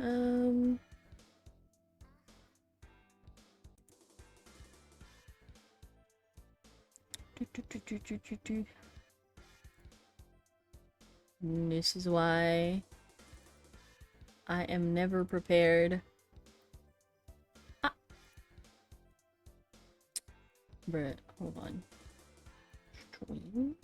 Um. This is why I am never prepared. Ah. Bruh, hold on. Stream.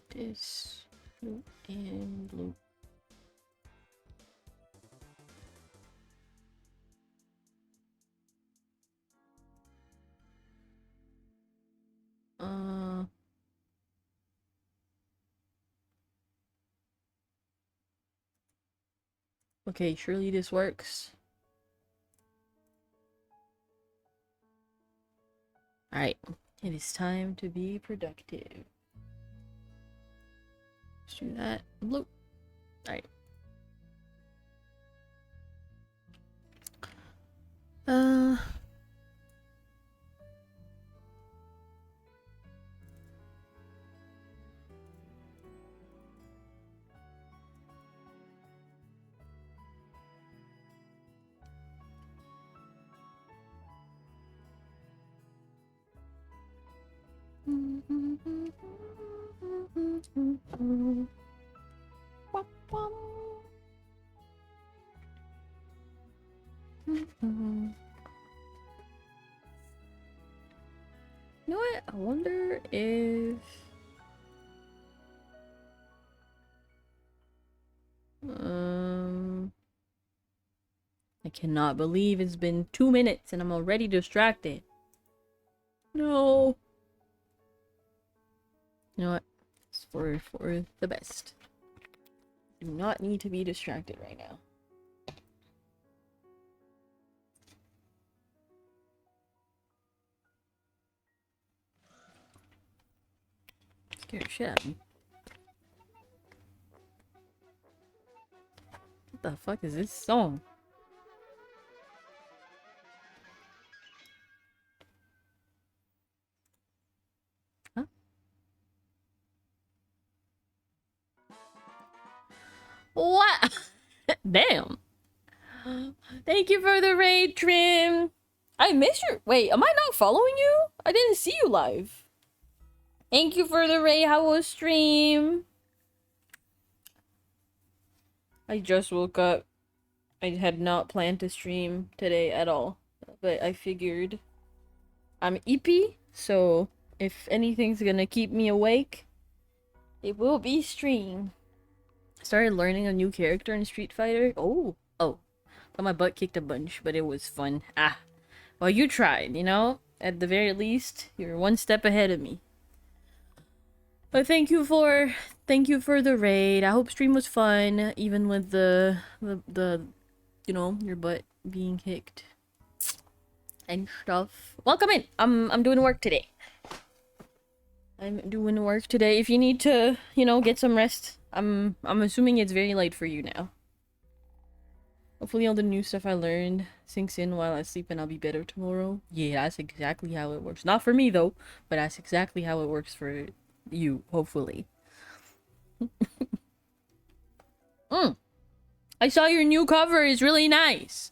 This blue and blue. Okay, surely this works. Alright, it is time to be productive. Let's do that. Blue. Alright. You know what? I wonder if... I cannot believe it's been 2 minutes and I'm already distracted. No. You know what? It's for the best. Do not need to be distracted right now. Scared shit out of me. What the fuck is this song? Huh? What? Damn. Thank you for the raid, Trim. I missed your... Wait, am I not following you? I didn't see you live. Thank you for the raid. How was stream? I just woke up. I had not planned to stream today at all. But I figured I'm EP, so if anything's gonna keep me awake, it will be stream. Started learning a new character in Street Fighter. Oh. Got my butt kicked a bunch, but it was fun. Ah. Well, you tried, you know? At the very least, you're one step ahead of me. But thank you for the raid. I hope stream was fun, even with the you know, your butt being kicked and stuff. Welcome in. I'm doing work today. If you need to, you know, get some rest. I'm assuming it's very late for you now. Hopefully all the new stuff I learned sinks in while I sleep and I'll be better tomorrow. Yeah, that's exactly how it works. Not for me though, but that's exactly how it works for you, hopefully. I saw your new cover is really nice.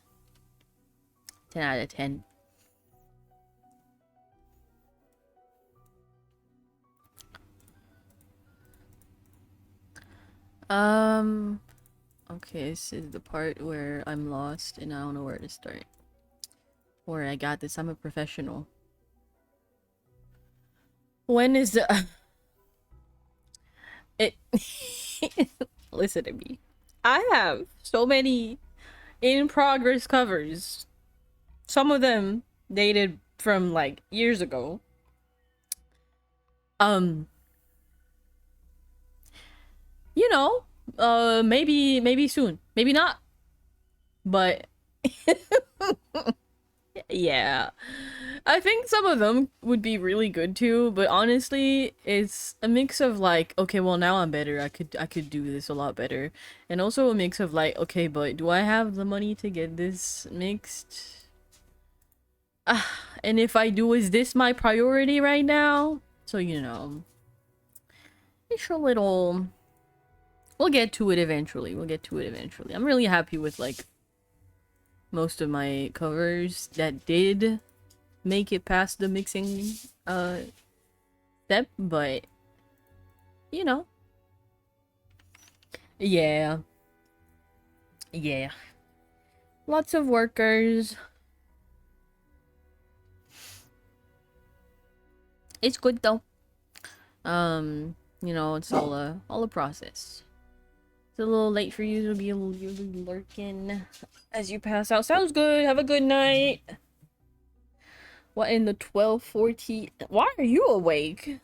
10 out of 10. Okay, this is the part where I'm lost and I don't know where to start. Or I got this, I'm a professional. When is the... Listen to me. I have so many in-progress covers. Some of them dated from, like, years ago. You know, maybe soon. Maybe not. But... Yeah. I think some of them would be really good too, but honestly, it's a mix of like, okay, well now I'm better. I could do this a lot better. And also a mix of like, okay, but do I have the money to get this mixed? And if I do, is this my priority right now? So, you know, it's a little... We'll get to it eventually. We'll get to it eventually. I'm really happy with like most of my covers that did make it past the mixing step, but you know, yeah, yeah, lots of workers. It's good though. You know, it's all a process. It's a little late for you to be lurking as you pass out. Sounds good. Have a good night. What in the 12:40? Why are you awake?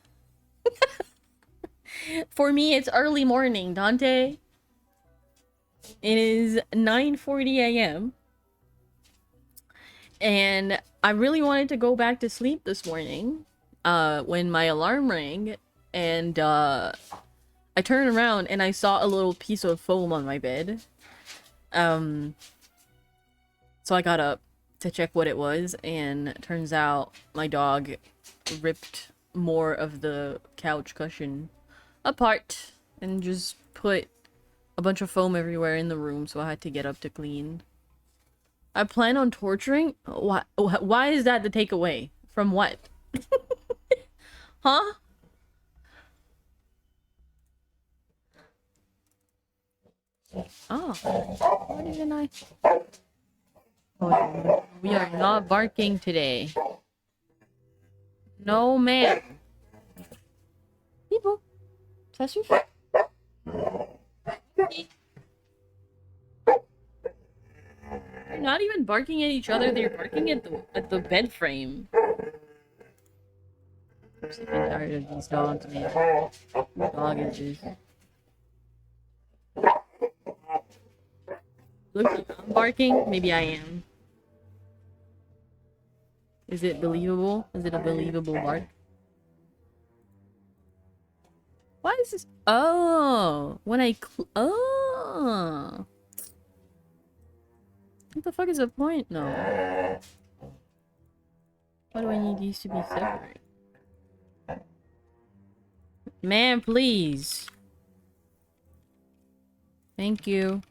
For me, it's early morning, Dante. It is 9:40 a.m. And I really wanted to go back to sleep this morning, when my alarm rang, and I turned around and I saw a little piece of foam on my bed. So I got up to check what it was, and it turns out my dog ripped more of the couch cushion apart and just put a bunch of foam everywhere in the room, so I had to get up to clean. I plan on torturing? Why is that the takeaway? From what? Huh? Oh, what didn't I? Oh, we are not barking today. No, ma'am. People, ça suffit. They're not even barking at each other. They're barking at the bed frame. I'm sick and tired of these dogs, man. What dog is this? Looks like I'm barking. Maybe I am. Is it believable? Is it a believable bark? Why is this? Oh, when I oh, what the fuck is the point? No. Why do I need these to be separate? Man, please. Thank you.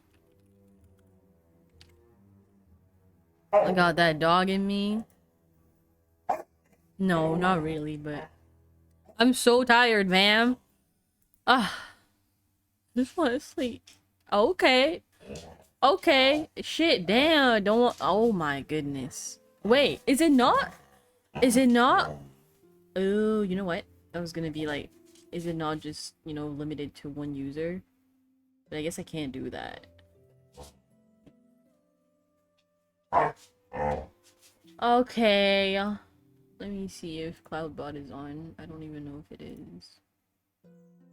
I got that dog in me. No, not really, but I'm so tired, ma'am. Ah, just want to sleep. Okay. Okay. Shit, damn. Don't want... Oh my goodness. Wait, is it not? Is it not? Oh, you know what? I was gonna be like, is it not just, you know, limited to one user? But I guess I can't do that. Okay. Let me see if CloudBot is on. I don't even know if it is.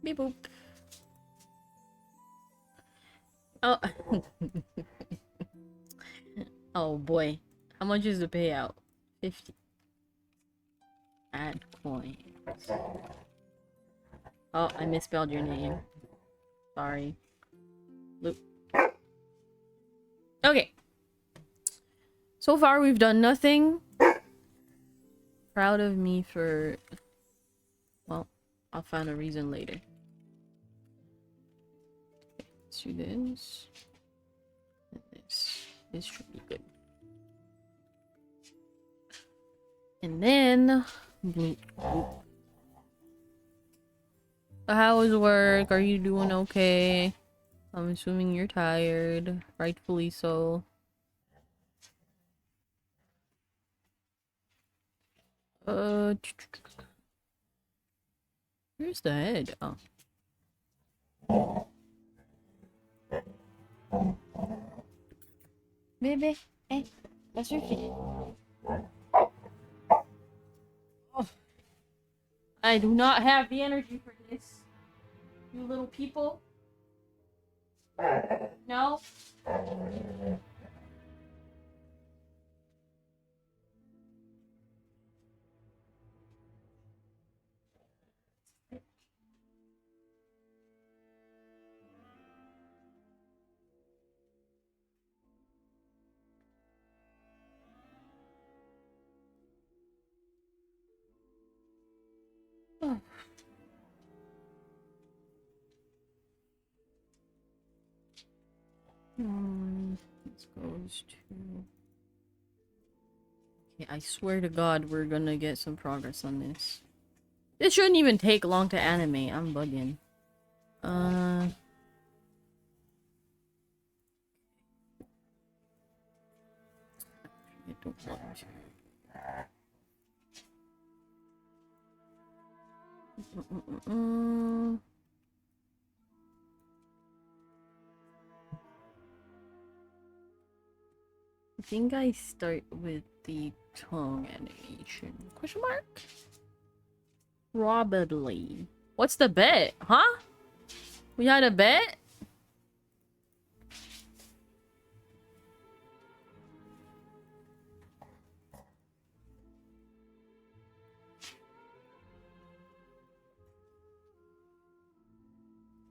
Beep boop. Oh. Oh boy. How much is the payout? 50. Add coins. Oh, I misspelled your name. Sorry. Loop. Okay. So far we've done nothing. Proud of me for... Well, I'll find a reason later. Okay, let's do this. And this. This should be good. And then... How is work? Are you doing okay? I'm assuming you're tired. Rightfully so. Where's the head? Oh. Baby, hey, that's your feet. Oh. I do not have the energy for this. You little people. No. This goes to... Okay, I swear to God we're gonna get some progress on this. This shouldn't even take long to animate. I'm bugging. I don't want to. I think I start with the tongue animation. Question mark? Probably. What's the bet? Huh? We had a bet?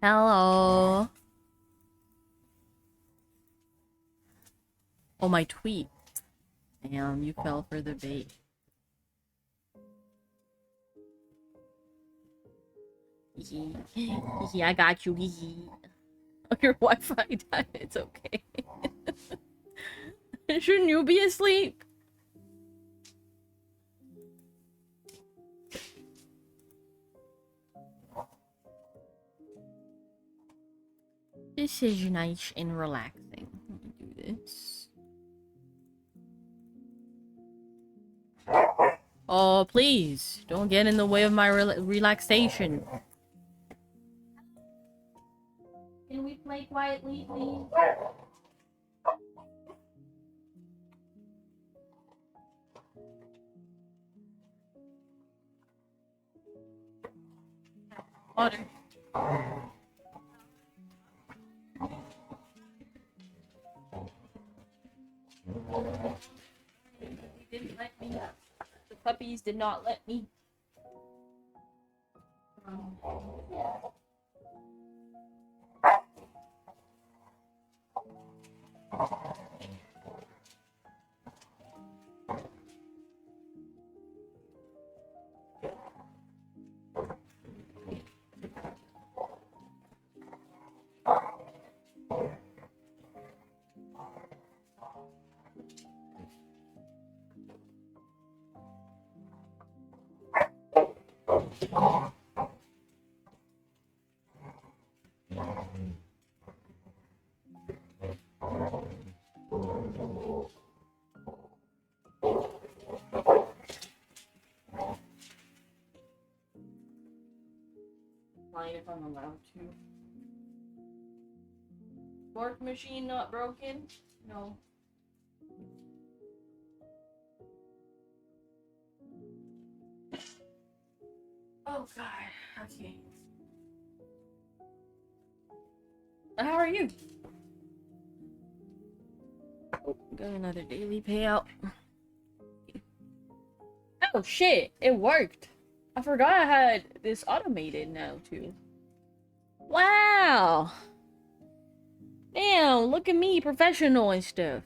Hello. Oh, my tweet. Damn, you fell for the bait. I got you. Oh, your Wi-Fi died. It's okay. Shouldn't you be asleep? This is nice and relaxing. Let me do this. Oh, please. Don't get in the way of my relaxation. Can we play quietly, please? Water. They didn't let me. The puppies did not let me. If I'm allowed to. Work machine not broken? No. Oh god. Okay. How are you? Oh, got another daily payout. Oh shit, it worked. I forgot I had this automated now too. Wow. Damn, look at me, professional and stuff.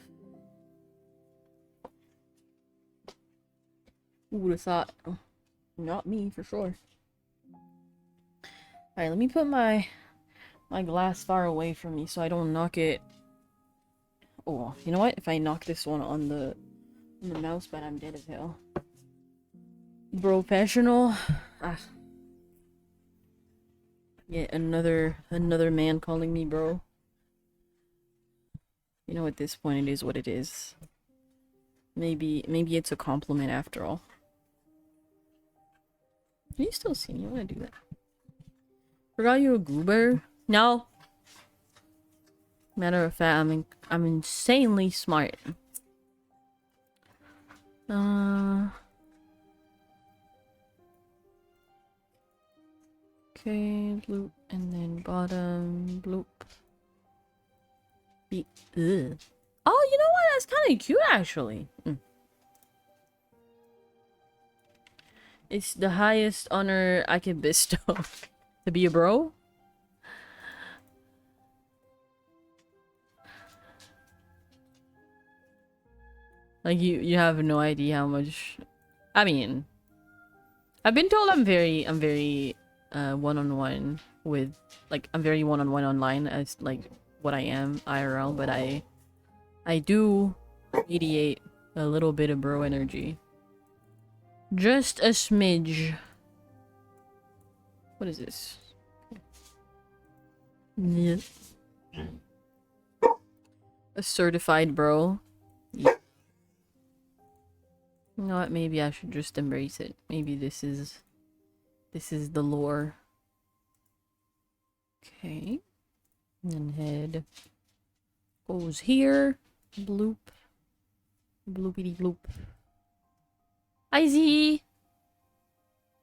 Who would have thought? Oh, not me, for sure. Alright, let me put my glass far away from me so I don't knock it. Oh, you know what? If I knock this one on the mouse pad, I'm dead as hell. Professional. Ah. Yeah, another man calling me bro. You know, at this point, it is what it is. Maybe it's a compliment after all. Can you still see me? I want to do that. Forgot you a goober? No. Matter of fact, I'm insanely smart. Okay, bloop, and then bottom, bloop. Ugh. Oh, you know what? That's kind of cute, actually. It's the highest honor I can bestow. To be a bro? Like, you have no idea how much... I mean... I've been told I'm very one-on-one with... Like, I'm very one-on-one online as, like, what I am IRL, but I do radiate a little bit of bro energy. Just a smidge. What is this? Yeah. A certified bro. Yeah. You know what? Maybe I should just embrace it. Maybe this is the lore. Okay. And then head goes here. Bloop. Bloopity bloop. Hi Z.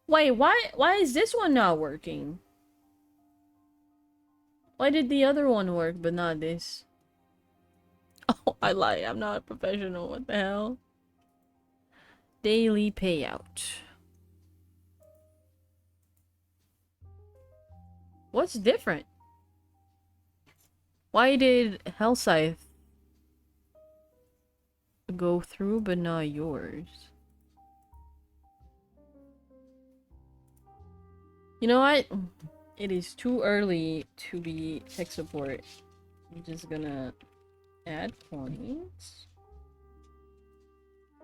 Wait, why is this one not working? Why did the other one work but not this? Oh, I lie. I'm not a professional. What the hell? Daily payout. What's different? Why did Hellscythe go through but not yours? You know what? It is too early to be tech support. I'm just gonna add coins.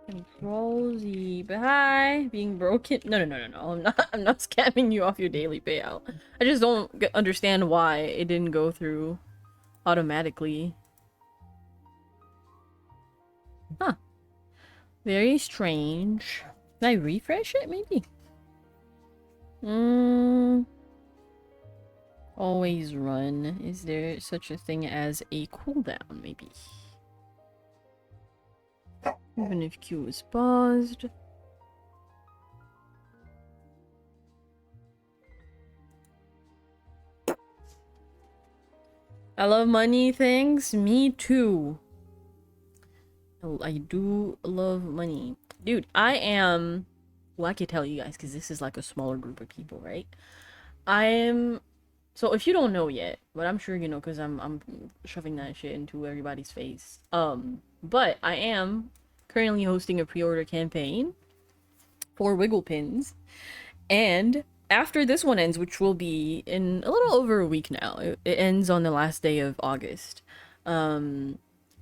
Control Z. But hi! Being broken. No. I'm not scamming you off your daily payout. I just don't understand why it didn't go through automatically. Huh. Very strange. Can I refresh it, maybe? Always run. Is there such a thing as a cooldown, maybe? Even if Q is paused. I love money things. Me too. I do love money. Dude, I am... Well, I can tell you guys, because this is like a smaller group of people, right? I am... So if you don't know yet, but I'm sure you know, because I'm shoving that shit into everybody's face. But I am currently hosting a pre-order campaign for Wiggle Pins. And after this one ends, which will be in a little over a week now, it ends on the last day of August. I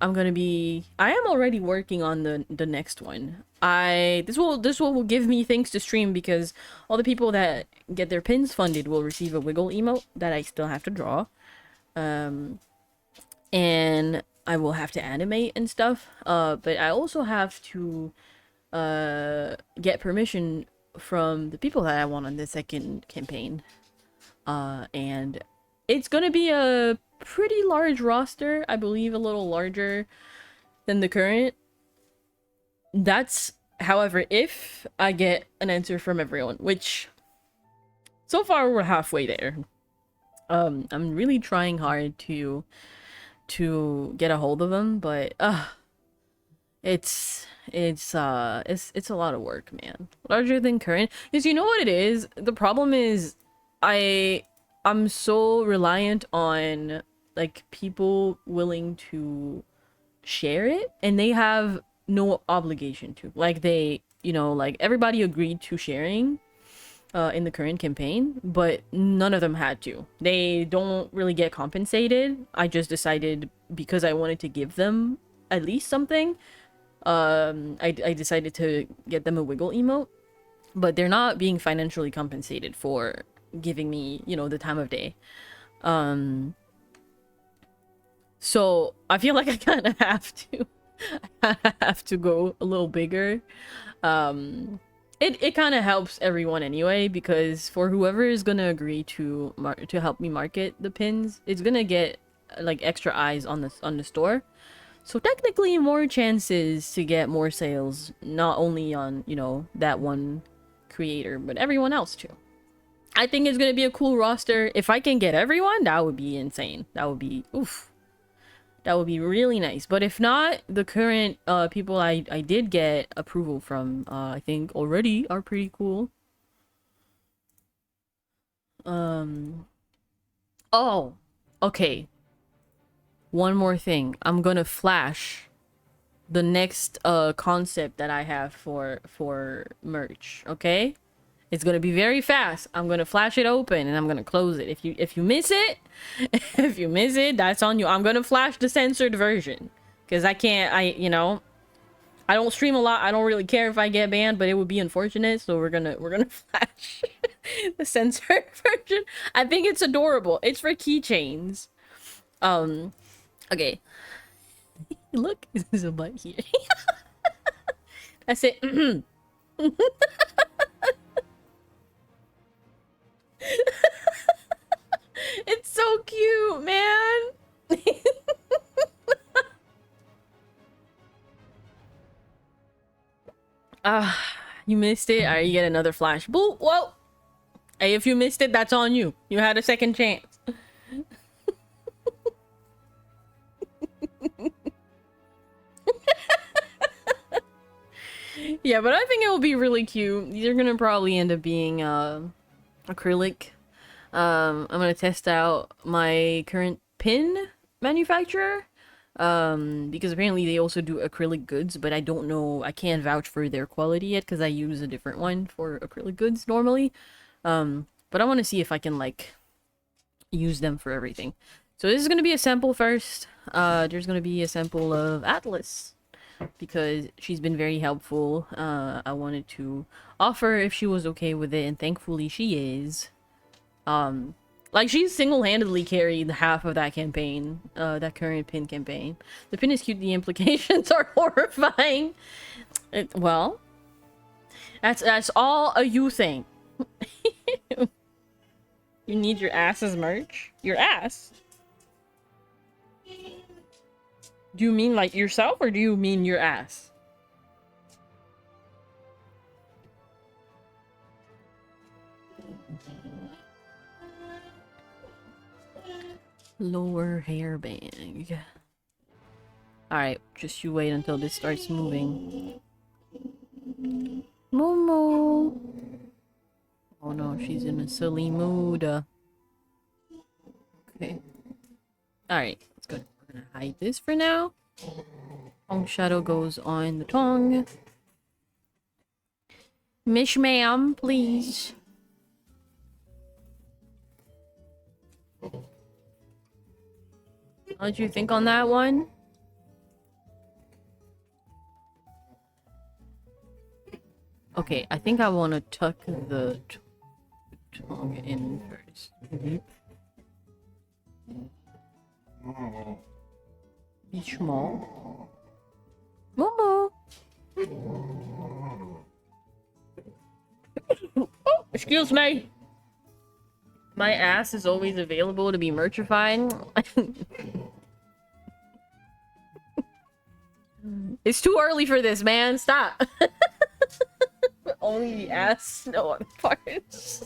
am already working on the next one. This will give me things to stream, because all the people that get their pins funded will receive a wiggle emote that I still have to draw. And I will have to animate and stuff. But I also have to get permission from the people that I want on the second campaign. And it's gonna be a pretty large roster, I believe, a little larger than the current. That's, however, if I get an answer from everyone, which so far we're halfway there. I'm really trying hard to get a hold of them, but it's a lot of work, man. Larger than current. Because you know what it is? The problem is I'm so reliant on like people willing to share it, and they have no obligation to. Like they, like everybody agreed to sharing in the current campaign, but none of them had to. They don't really get compensated. I just decided, because I wanted to give them at least something, I decided to get them a wiggle emote, but they're not being financially compensated for giving me, the time of day. So I feel like I kind of have to go a little bigger. It kind of helps everyone anyway, because for whoever is gonna agree to help me market the pins, it's gonna get like extra eyes on the store. So technically more chances to get more sales, not only on, that one creator, but everyone else too. I think it's gonna be a cool roster. If I can get everyone, that would be insane. That would be, oof. That would be really nice. But if not, the current people I did get approval from, I think already are pretty cool. Oh, okay. One more thing. I'm gonna flash the next concept that I have for merch, okay? It's gonna be very fast. I'm gonna flash it open and I'm gonna close it. If you miss it, if you miss it, that's on you. I'm gonna flash the censored version because I can't. You know, I don't stream a lot. I don't really care if I get banned, but it would be unfortunate. So we're gonna flash the censored version. I think it's adorable. It's for keychains. Okay. Look, there's a butt here. That's it. It's so cute, man. You missed it. Alright, you get another flash. Boo! Whoa! Hey, if you missed it, that's on you. You had a second chance. Yeah, but I think it will be really cute. These are gonna probably end up being acrylic. I'm gonna test out my current pin manufacturer. Because apparently they also do acrylic goods, but I don't know, I can't vouch for their quality yet because I use a different one for acrylic goods normally. But I want to see if I can like use them for everything. So this is gonna be a sample first. There's gonna be a sample of Atlas because she's been very helpful. I wanted to offer if she was okay with it, and thankfully she is. Like, she's single-handedly carried half of that campaign, that current pin campaign. The pin is cute, the implications are horrifying. Well, that's all a you thing. You need your ass's merch? Your ass? Do you mean, like, yourself, or do you mean your ass? Lower hair bag. Alright, just you wait until this starts moving. Momo! Oh no, she's in a silly mood. Okay. Alright, let's go. We're gonna hide this for now. Tongue shadow goes on the tongue. Mish ma'am, please. What did you think on that one? Okay, I think I want to tuck the tongue in first. Be small. Momo! Oh, excuse me! My ass is always available to be merchified. It's too early for this, man. Stop. Only the ass, no other parts.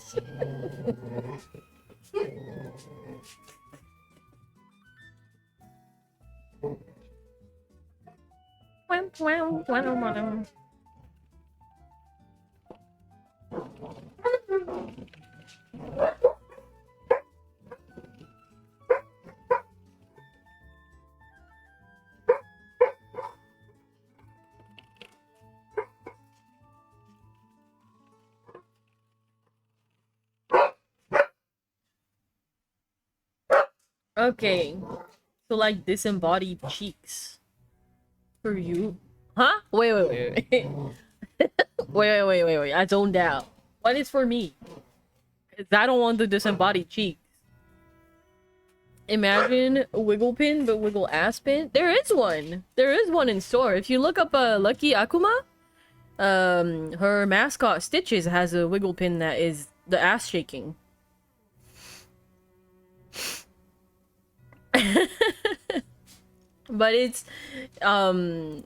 Okay, so like disembodied cheeks for you, huh? Wait. wait. I zoned out. What is for me? 'Cause I don't want the disembodied cheeks. Imagine a wiggle pin, but wiggle ass pin. There is one. There is one in store. If you look up Lucky Akuma, her mascot Stitches has a wiggle pin that is the ass shaking. But it's I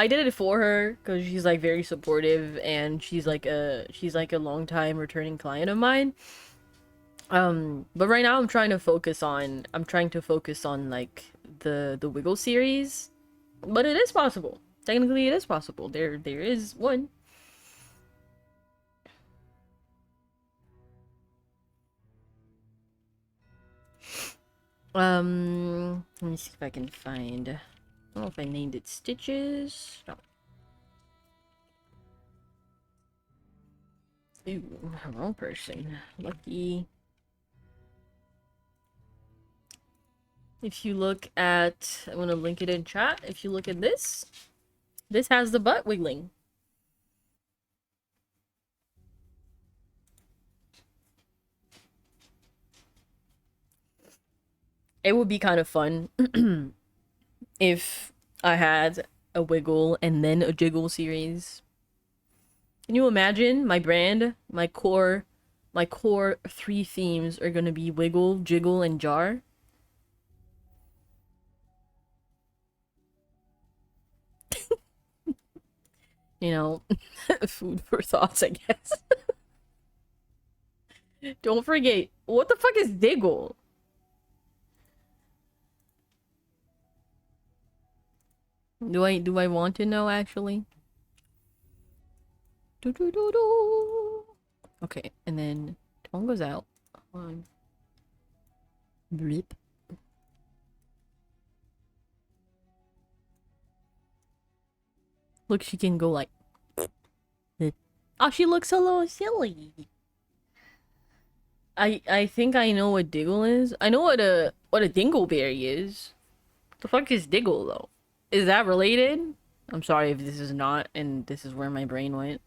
did it for her because she's like very supportive and she's like a long time returning client of mine. But right now I'm trying to focus on like the Wiggle series. But it is possible. Technically it is possible. There is one. Let me see if I can find. I don't know if I named it Stitches. No. Ooh, wrong person. Lucky. If you look at, I'm gonna link it in chat. If you look at this has the butt wiggling. It would be kind of fun if I had a wiggle and then a jiggle series. Can you imagine my brand, my core 3 themes are gonna be wiggle, jiggle, and jar? You know, food for thoughts, I guess. Don't forget, what the fuck is diggle? Do I want to know actually? Do do do do. Okay, and then tone goes out. Hold on. Blip. Look, she can go like. Oh, she looks a little silly. I think I know what diggle is. I know what a dingleberry is. The fuck is diggle though? Is that related? I'm sorry if this is not, and this is where my brain went.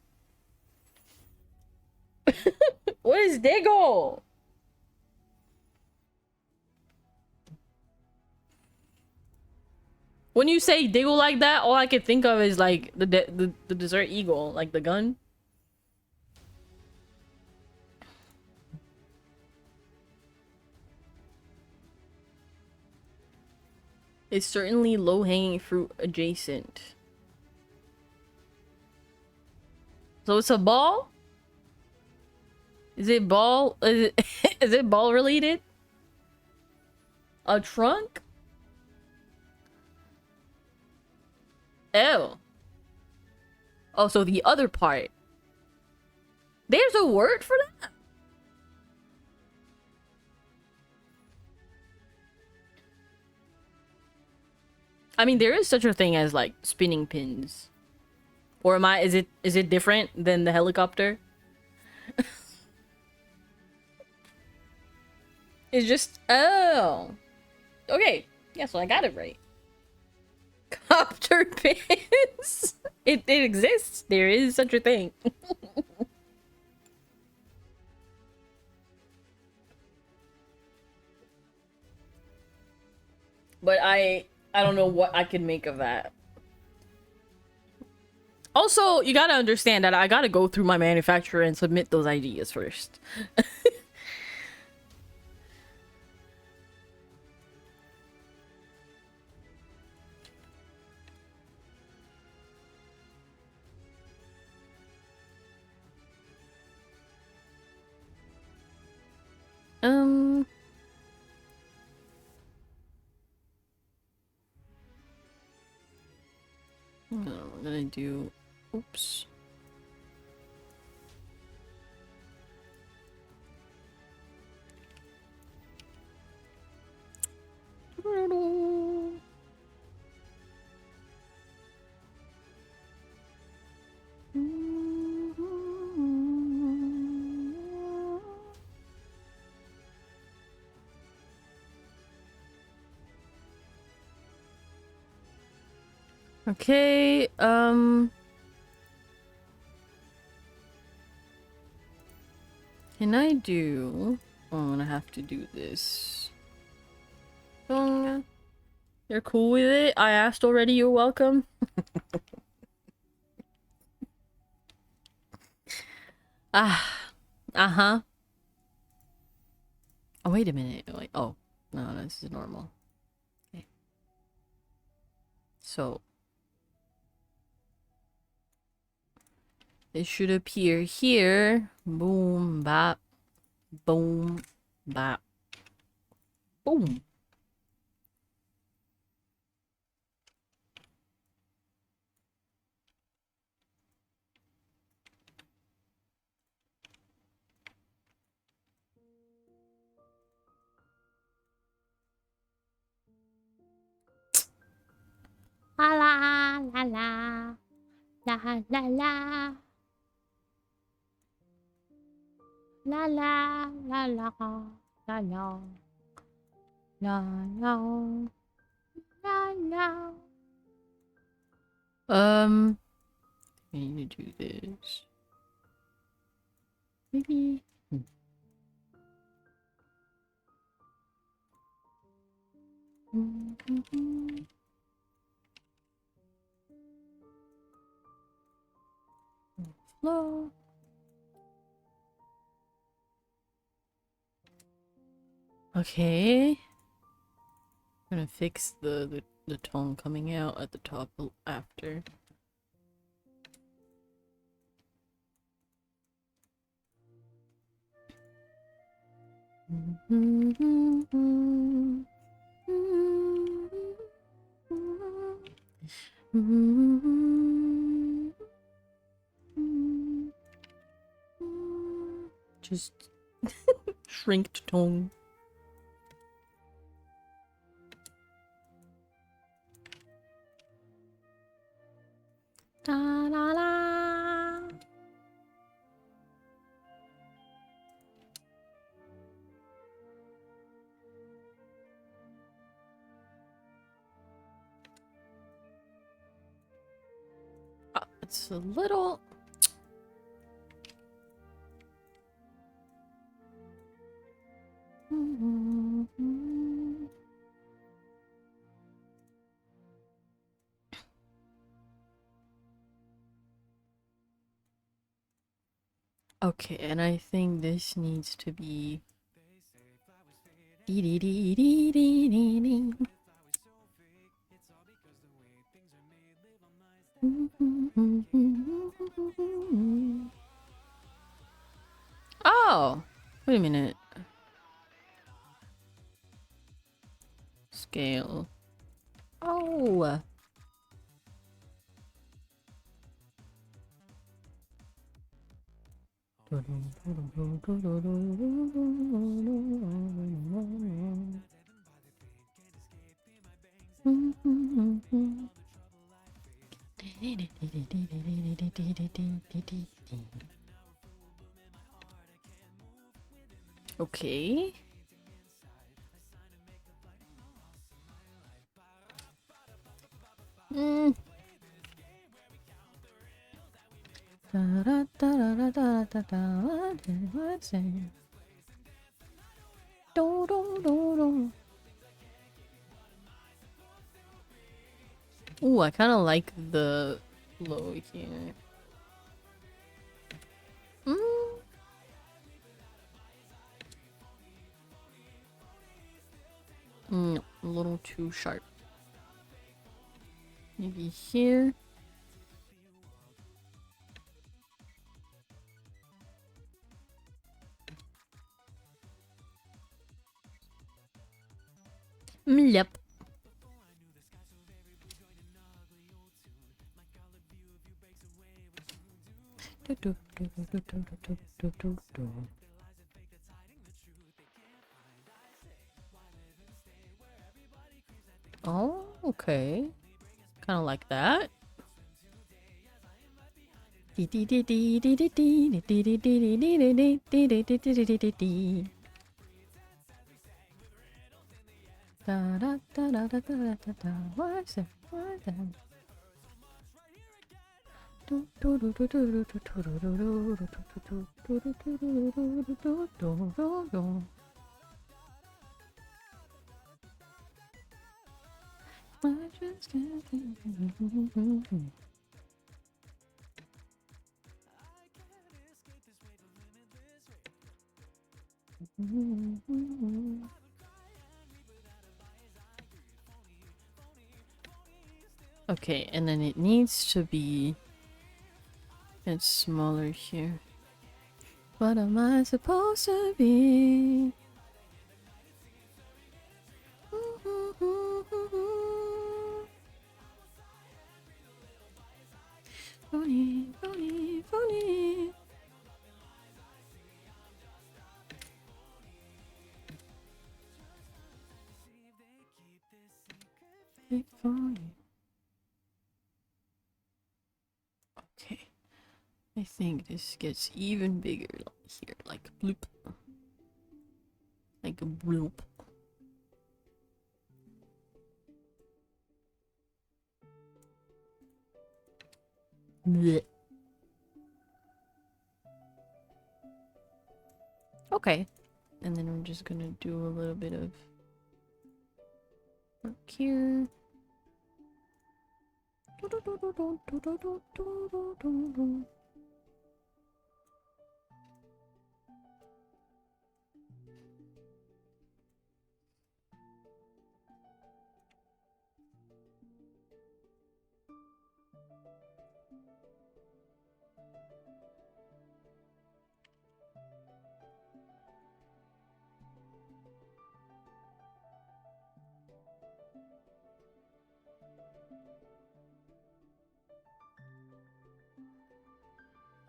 What is diggle? When you say diggle like that, all I can think of is like the desert eagle, like the gun. It's certainly low-hanging fruit adjacent. So it's a ball? Is it ball? Is it ball related? A trunk? Oh. Oh, so the other part. There's a word for that? I mean, there is such a thing as like spinning pins. Or is it different than the helicopter? It's just, oh. Okay. Yeah, so I got it right. Copter pins. It exists. There is such a thing. But I don't know what I can make of that. Also, you gotta understand that I gotta go through my manufacturer and submit those ideas first. Um... No, I'm gonna do... Oops. Okay, can I do... Oh, I'm gonna have to do this. You're cool with it? I asked already, you're welcome. Ah, uh-huh. Oh, wait a minute. Wait, oh, no, this is normal. Okay. So, it should appear here. Boom, bop, boom, bop, boom. La la la la la la la. La la la la la la la la la la. I need to do this. Maybe. Flow. Okay. I'm gonna fix the tone coming out at the top after. Just shrinked tone. Da la la. It's a little. Okay, and I think this needs to be. Oh, wait a minute. Scale. Oh. Okay. Ooh, I kind of like the low here. A little too sharp. Maybe here. Yep. Oh, okay. Kind of like that. What's it? Okay, and then it needs to be it's smaller here. What am I supposed to be? Phony, phony, phony. Fake phony. Okay. I think this gets even bigger here, like bloop. Like a bloop. Blech. Okay. And then we're just gonna do a little bit of work here.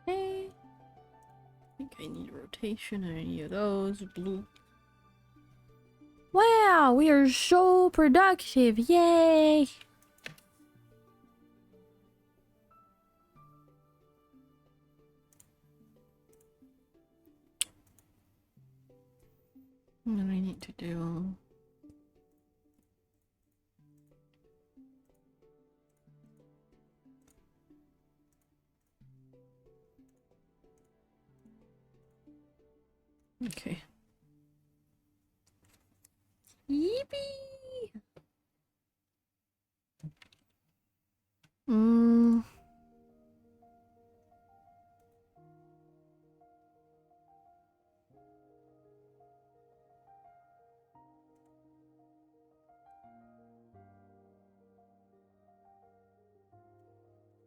Okay. I think I need rotation or any of those. Blue. Wow, we are so productive. Yay! What do I need to do? Okay. Yippee!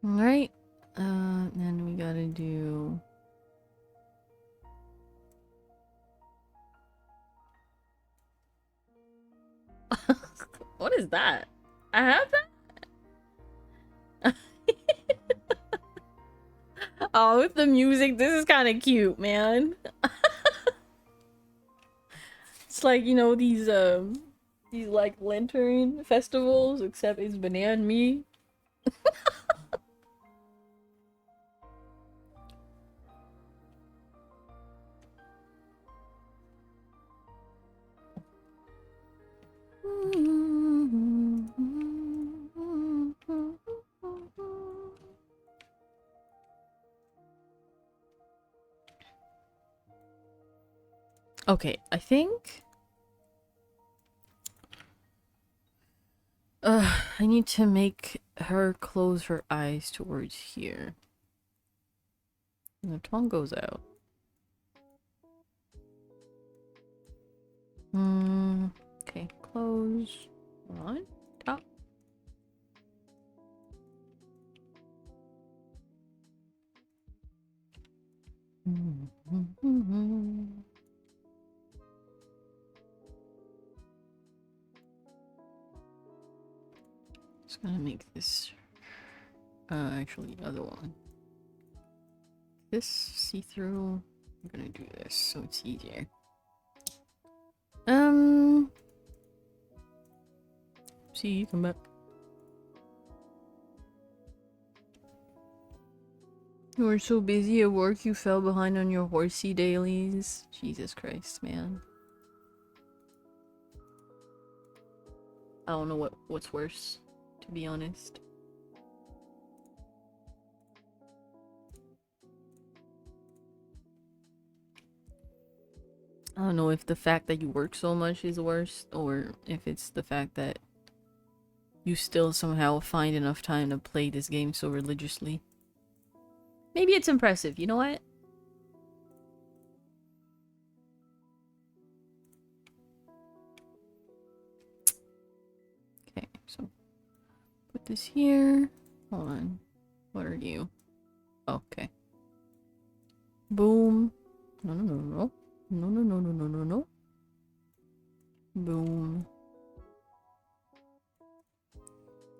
Alright. Then we gotta do... What is that? I have that? Oh, with the music, this is kind of cute, man. It's like, you know, these like lantern festivals, except it's banana me. Okay, I think... I need to make her close her eyes towards here. And the tongue goes out. Okay, close. On top. Just gonna make this actually the other one. This see-through. I'm gonna do this so it's easier. See you come back. You were so busy at work you fell behind on your horsey dailies. Jesus Christ, man. I don't know what's worse, to be honest. I don't know if the fact that you work so much is worse, or if it's the fact that you still somehow find enough time to play this game so religiously. Maybe it's impressive, you know what? Okay, so put this here. Hold on. What are you? Okay. Boom. No, no, no, no. No, no, no, no, no, no, no. Boom.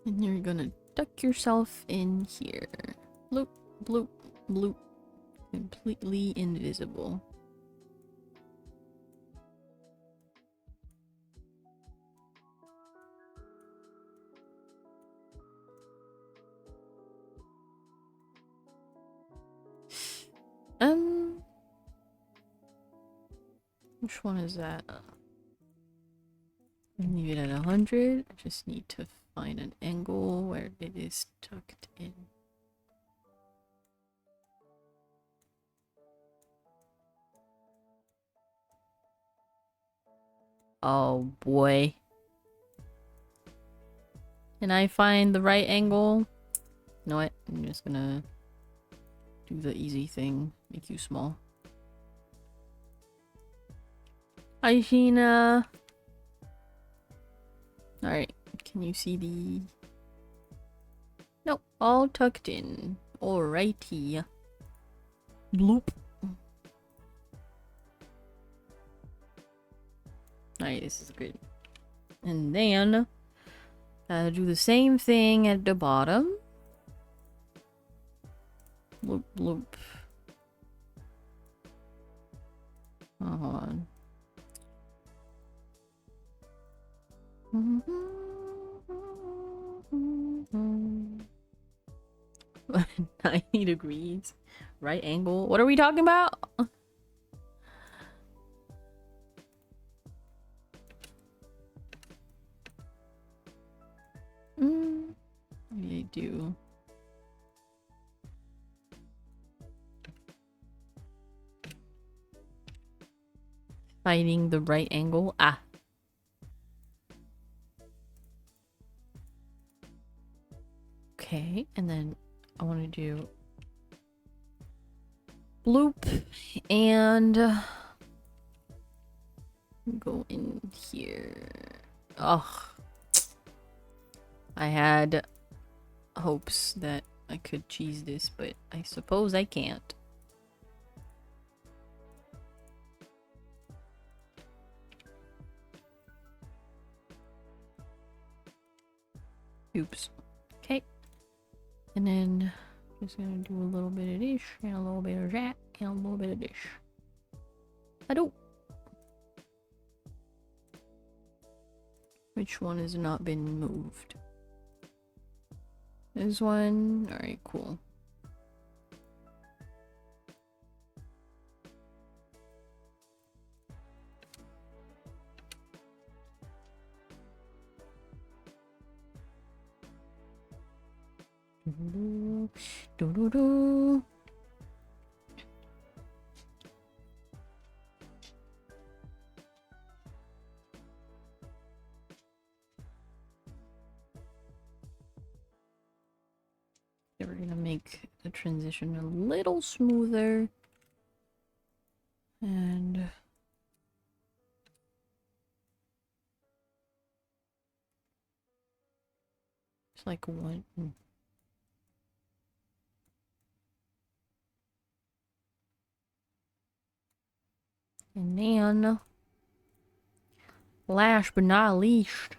And you're gonna tuck yourself in here. Bloop, bloop, bloop. Completely invisible. Which one is that? Leave it at 100. I just need to find an angle where it is tucked in. Oh boy. Can I find the right angle? You know what? I'm just gonna do the easy thing. Make you small. Hi, Sheena. Alright. Can you see the... Nope. All tucked in. Alrighty. Bloop. Alright, this is good. And then... do the same thing at the bottom. Bloop, bloop. Oh, hold on. Mm-hmm. 90 degrees. Right angle. What are we talking about? Maybe I do. Finding the right angle. Ah. Okay, and then I want to do bloop and go in here. Oh, I had hopes that I could cheese this, but I suppose I can't. Oops. Okay. And then just gonna do a little bit of this and a little bit of that and a little bit of this. I don't. Which one has not been moved? This one. Alright, cool. Do-do-do. We're gonna make the transition a little smoother. And it's like one. And then, last but not least,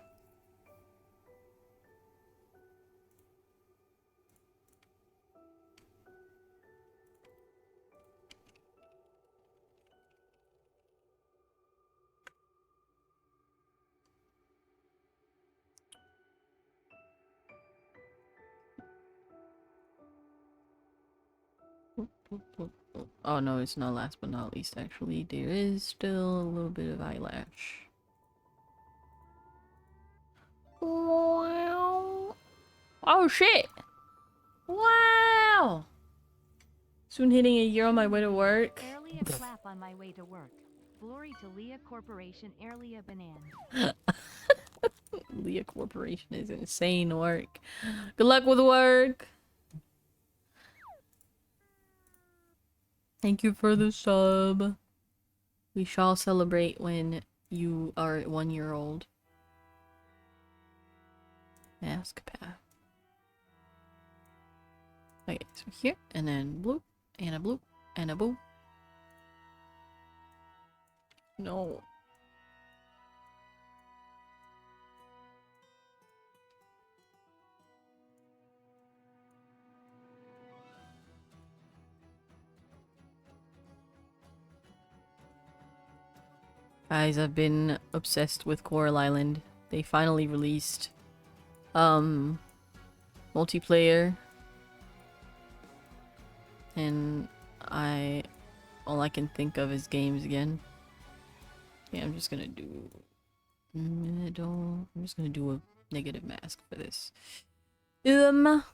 oh no, it's not last but not least actually. There is still a little bit of eyelash. Wow. Oh shit! Wow! Soon hitting a year on my way to work. Early a clap on my way to work. Glory to Leah Corporation, Early a banana. Leah Corporation is insane work. Good luck with work! Thank you for the sub. We shall celebrate when you are 1 year old. Mask path. Okay, so here, and then bloop, and a bloop, and a boop. No. Guys, I've been obsessed with Coral Island. They finally released multiplayer, and all I can think of is games again. Okay, I'm just gonna do middle. I'm just gonna do a negative mask for this. Let's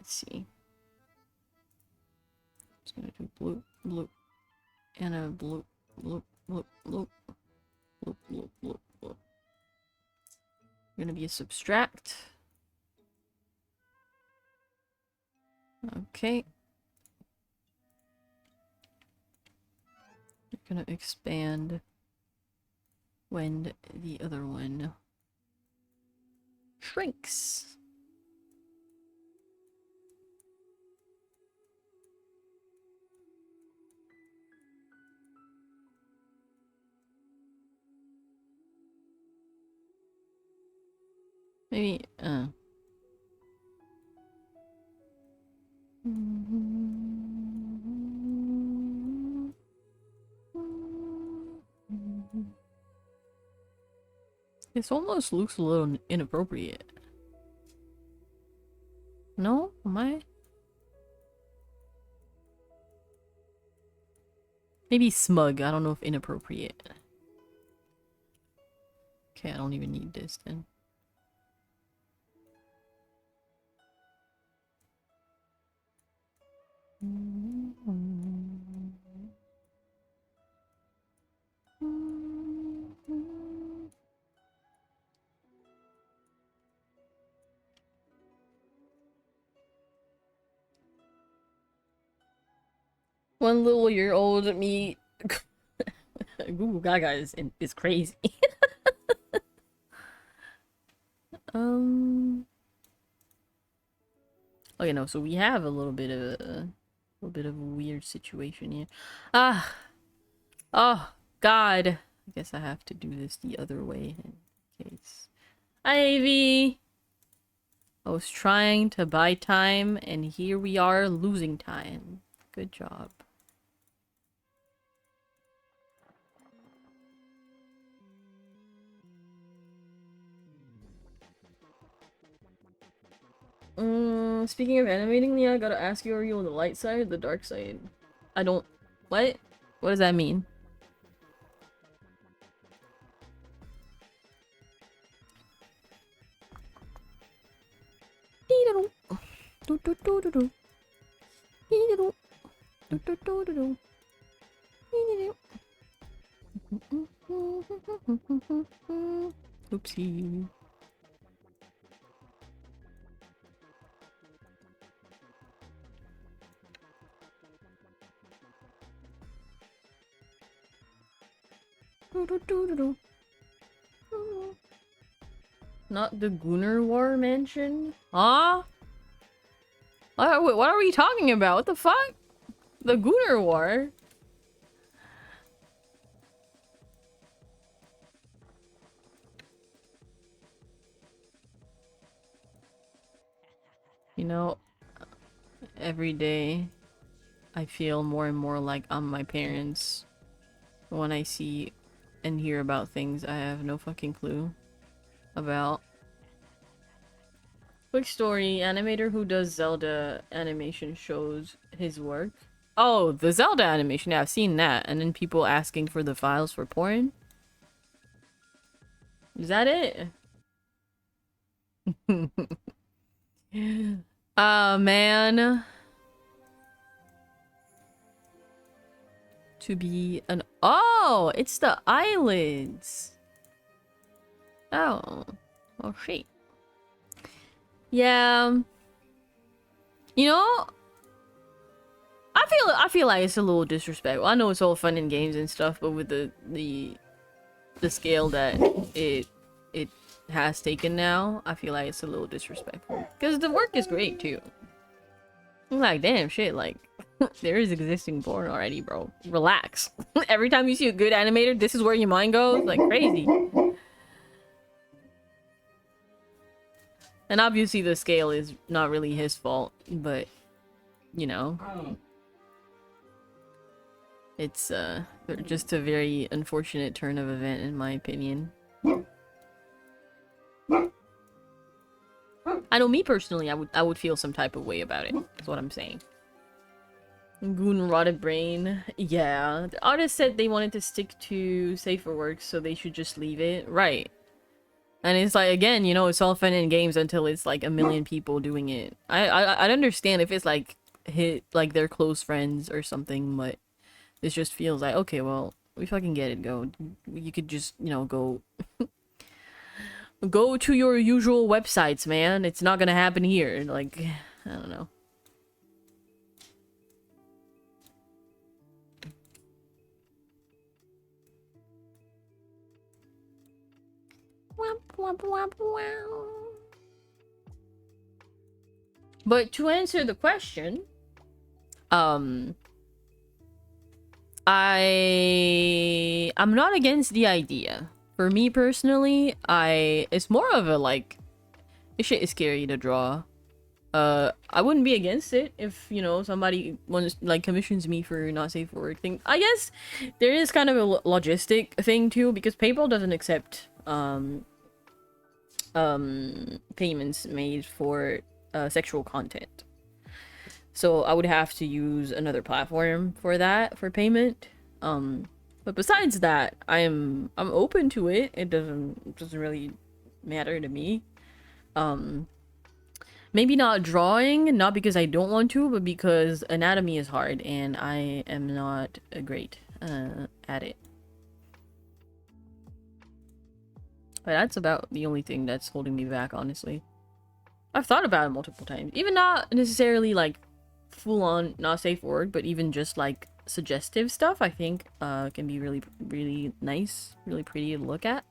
see. Just gonna do blue, blue, and a blue, blue, blue, blue, blue, blue, blue, blue. Gonna be a subtract. Okay. You're gonna expand when the other one shrinks. Maybe, this almost looks a little inappropriate. No? Am I? Maybe smug. I don't know if inappropriate. Okay, I don't even need this then. One little year old me. Google Gaga is crazy. Okay, no, so we have a little bit of a weird situation here. Oh God. I guess I have to do this the other way in case. Ivy! I was trying to buy time, and here we are losing time. Good job. Speaking of animating, Leah, I gotta ask you, are you on the light side or the dark side? I don't... What? What does that mean? Oopsie. Not the Gunnar War Mansion? Huh? What are we talking about? What the fuck? The Gunnar War? You know, every day I feel more and more like I'm my parents when I see and hear about things I have no fucking clue about. Quick story, animator who does Zelda animation shows his work. Oh, the Zelda animation, yeah, I've seen that. And then people asking for the files for porn. Is that it? Man. To be an... Oh, it's the eyelids. Oh. Oh, shit. Yeah. You know, I feel like it's a little disrespectful. I know it's all fun and games and stuff, but with the scale that it has taken now, I feel like it's a little disrespectful. Because the work is great too. I'm like, damn shit, like there is existing porn already, bro. Relax. Every time you see a good animator, this is where your mind goes, like crazy. And obviously the scale is not really his fault, but you know, it's just a very unfortunate turn of event in my opinion. I know me personally, I would feel some type of way about it. That's what I'm saying. Goon rotted brain. Yeah. The artist said they wanted to stick to safer work, so they should just leave it. Right. And it's like, again, you know, it's all fun in games until it's like a million people doing it. I'd understand if it's like hit like their close friends or something, but this just feels like, okay, well, we fucking get it. Go. You could just, you know, go go to your usual websites, man. It's not gonna happen here. Like, I don't know. But to answer the question, I'm not against the idea. For me personally, it's more of a like, this shit is scary to draw. I wouldn't be against it if, you know, somebody wants, like, commissions me for not safe for work thing. I guess there is kind of a logistic thing too, because PayPal doesn't accept payments made for sexual content. So I would have to use another platform for that, for payment. But besides that, I'm open to it. It doesn't really matter to me. Maybe not drawing, not because I don't want to, but because anatomy is hard and I am not great at it. But that's about the only thing that's holding me back, honestly. I've thought about it multiple times. Even not necessarily like full-on not safe for work, but even just like suggestive stuff, I think can be really, really nice, really pretty to look at.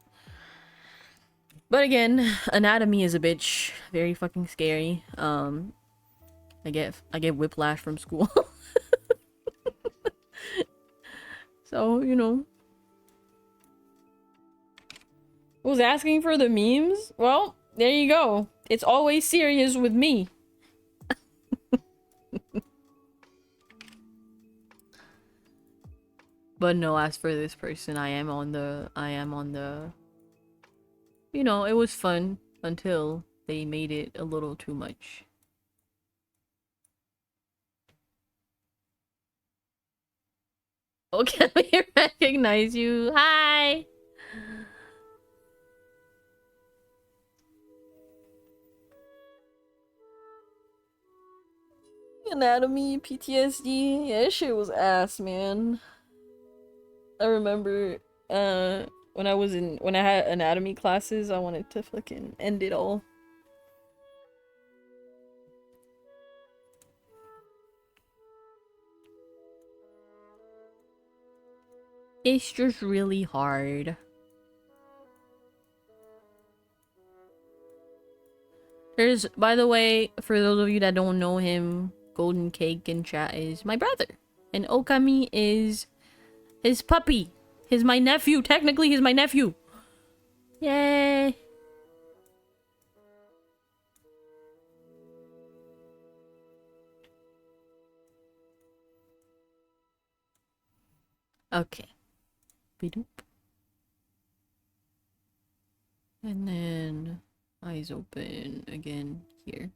But again, anatomy is a bitch. Very fucking scary. I get whiplash from school. So, you know. Was asking for the memes? Well, there you go. It's always serious with me. But no, as for this person, I am on the you know, it was fun until they made it a little too much. Okay, let me recognize you. Hi! Anatomy, PTSD. Yeah, that shit was ass, man. I remember, when I had anatomy classes, I wanted to fucking end it all. It's just really hard. There's, by the way, for those of you that don't know him, Golden Cake in chat is my brother. And Okami is his puppy. He's my nephew. Technically, he's my nephew. Yay. Okay. Bedoop. And then eyes open again here.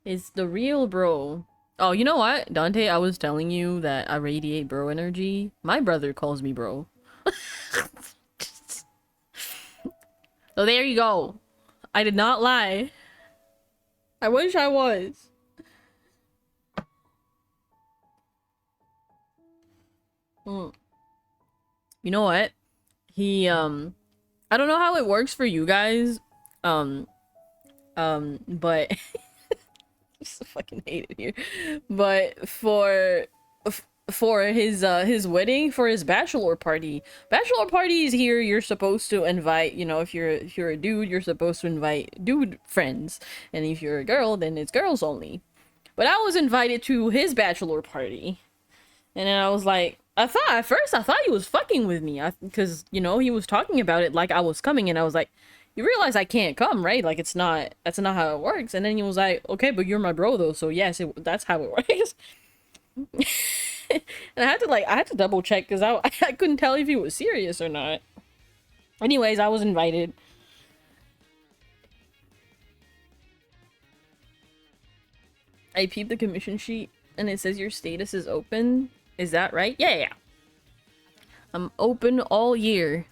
It's the real bro. Oh, you know what, Dante? I was telling you that I radiate bro energy. My brother calls me bro. So there you go. I did not lie. I wish I was. You know what? He, I don't know how it works for you guys. But just fucking hate it here. But for his wedding, for his bachelor parties here, you're supposed to invite, you know, if you're a dude, you're supposed to invite dude friends, and if you're a girl, then it's girls only. But I was invited to his bachelor party, and then I was like, at first I thought he was fucking with me, because, you know, he was talking about it like I was coming, and I was like, you realize I can't come, right? Like, that's not how it works. And then he was like, okay, but you're my bro though, so yes, that's how it works. And I had to double check because I couldn't tell if he was serious or not. Anyways, I was invited. I peeped the commission sheet and it says your status is open. Is that right? Yeah, yeah, yeah. I'm open all year.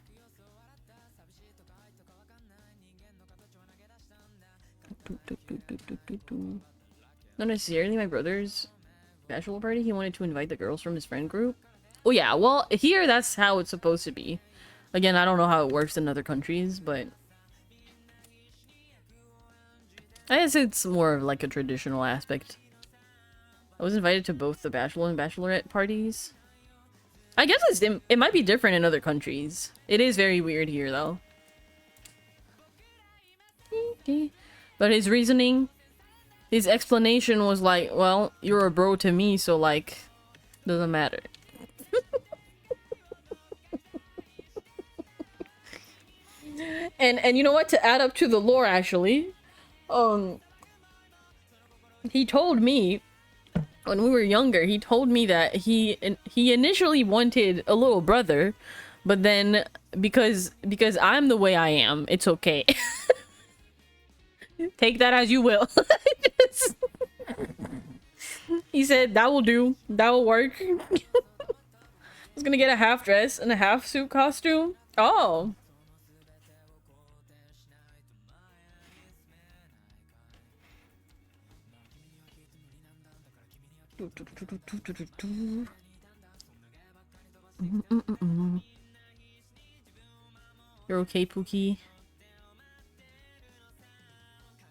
Not necessarily my brother's bachelor party. He wanted to invite the girls from his friend group. Oh yeah, well, here that's how it's supposed to be. Again, I don't know how it works in other countries, but I guess it's more of like a traditional aspect. I was invited to both the bachelor and bachelorette parties. I guess it might be different in other countries. It is very weird here, though. But his reasoning, his explanation was like, well, you're a bro to me, so like, doesn't matter. And you know what? To add up to the lore, actually, he told me when we were younger, he told me that he initially wanted a little brother, but then because I'm the way I am, it's okay. Take that as you will. He said that will do. That will work. I was gonna get a half dress and a half suit costume. Oh. You're okay, Pookie?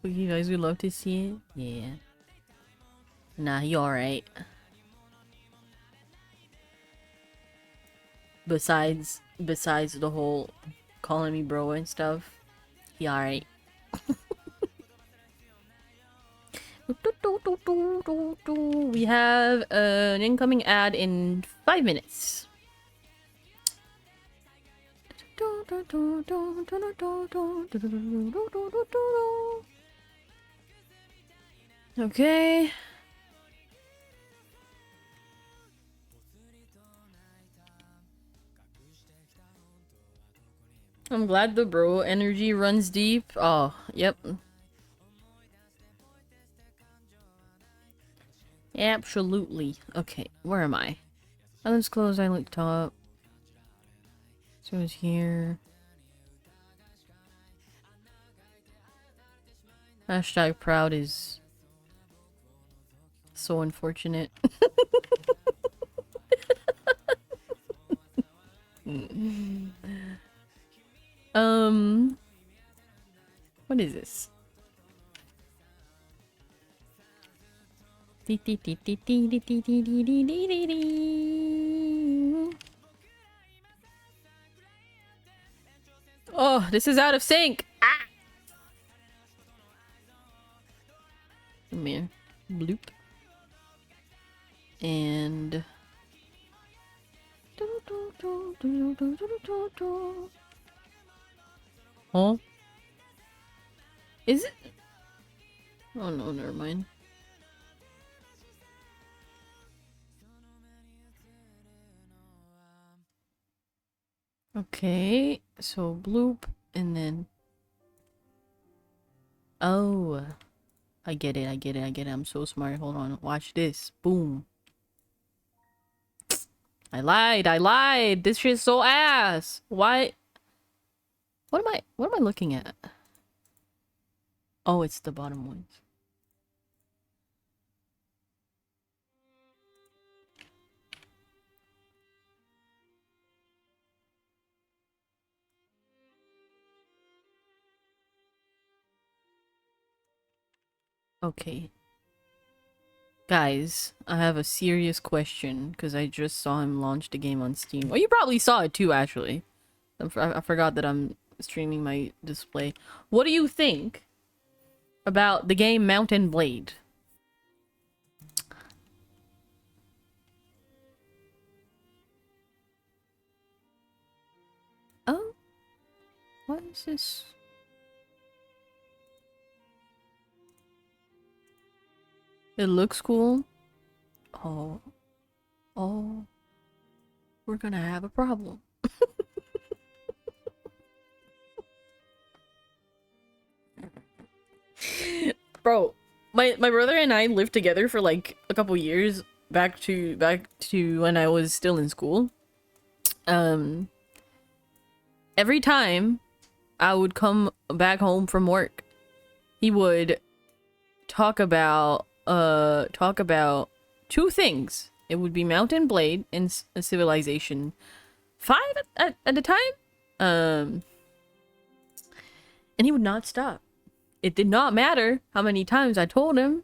Pookie, guys, we love to see it. Yeah. Nah, you alright. Besides the whole calling me bro and stuff, he alright. We have an incoming ad in 5 minutes. Okay. I'm glad the bro energy runs deep. Oh, yep. Absolutely. Okay, where am I? Islands closed, I look top. So it's here. Hashtag proud is so unfortunate. What is this? Oh, this is out of sync. Ah! Come here. Bloop. And huh? Is it? Oh no, never mind. Okay, so bloop, and then... Oh, I get it, I get it, I get it. I'm so smart. Hold on, watch this. Boom. I lied. This shit's so ass. Why? What am I looking at? Oh, it's the bottom ones. Okay. Guys, I have a serious question because I just saw him launch the game on Steam. Well, you probably saw it too, actually. I forgot that I'm streaming my display. What do you think about the game Mountain Blade? Oh, what is this? It looks cool. Oh, oh, we're gonna have a problem. Bro, my brother and I lived together for like a couple years back to when I was still in school. Um, every time I would come back home from work, he would talk about two things. It would be Mountain Blade and Civilization 5 at the time. Um, and he would not stop. It did not matter how many times I told him,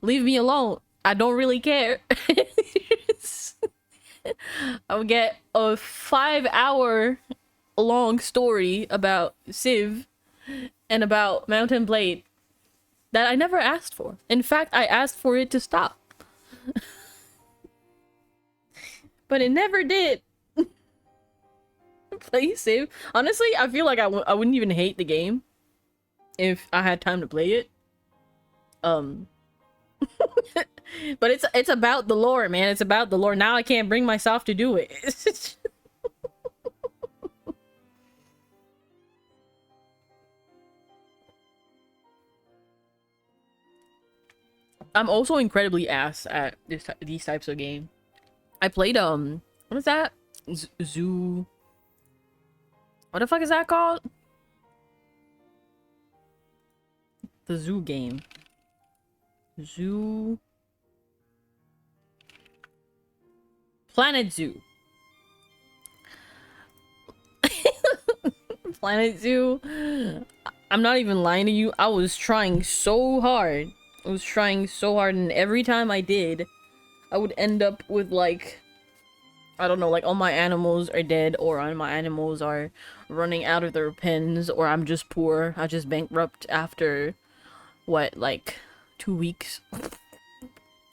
leave me alone. I don't really care. I would get a 5-hour long story about Civ and about Mountain Blade that I never asked for. In fact, I asked for it to stop. But it never did. Play Civ. Honestly, I feel like I wouldn't even hate the game if I had time to play it. But it's about the lore, man. It's about the lore. Now I can't bring myself to do it. I'm also incredibly ass at these types of game. I played what is that? Zoo. What the fuck is that called? The zoo game. Zoo. Planet Zoo. Planet Zoo. I'm not even lying to you. I was trying so hard. And every time I did, I would end up with like, I don't know, like all my animals are dead, or all my animals are running out of their pens, or I'm just poor. I just bankrupt after what, like 2 weeks.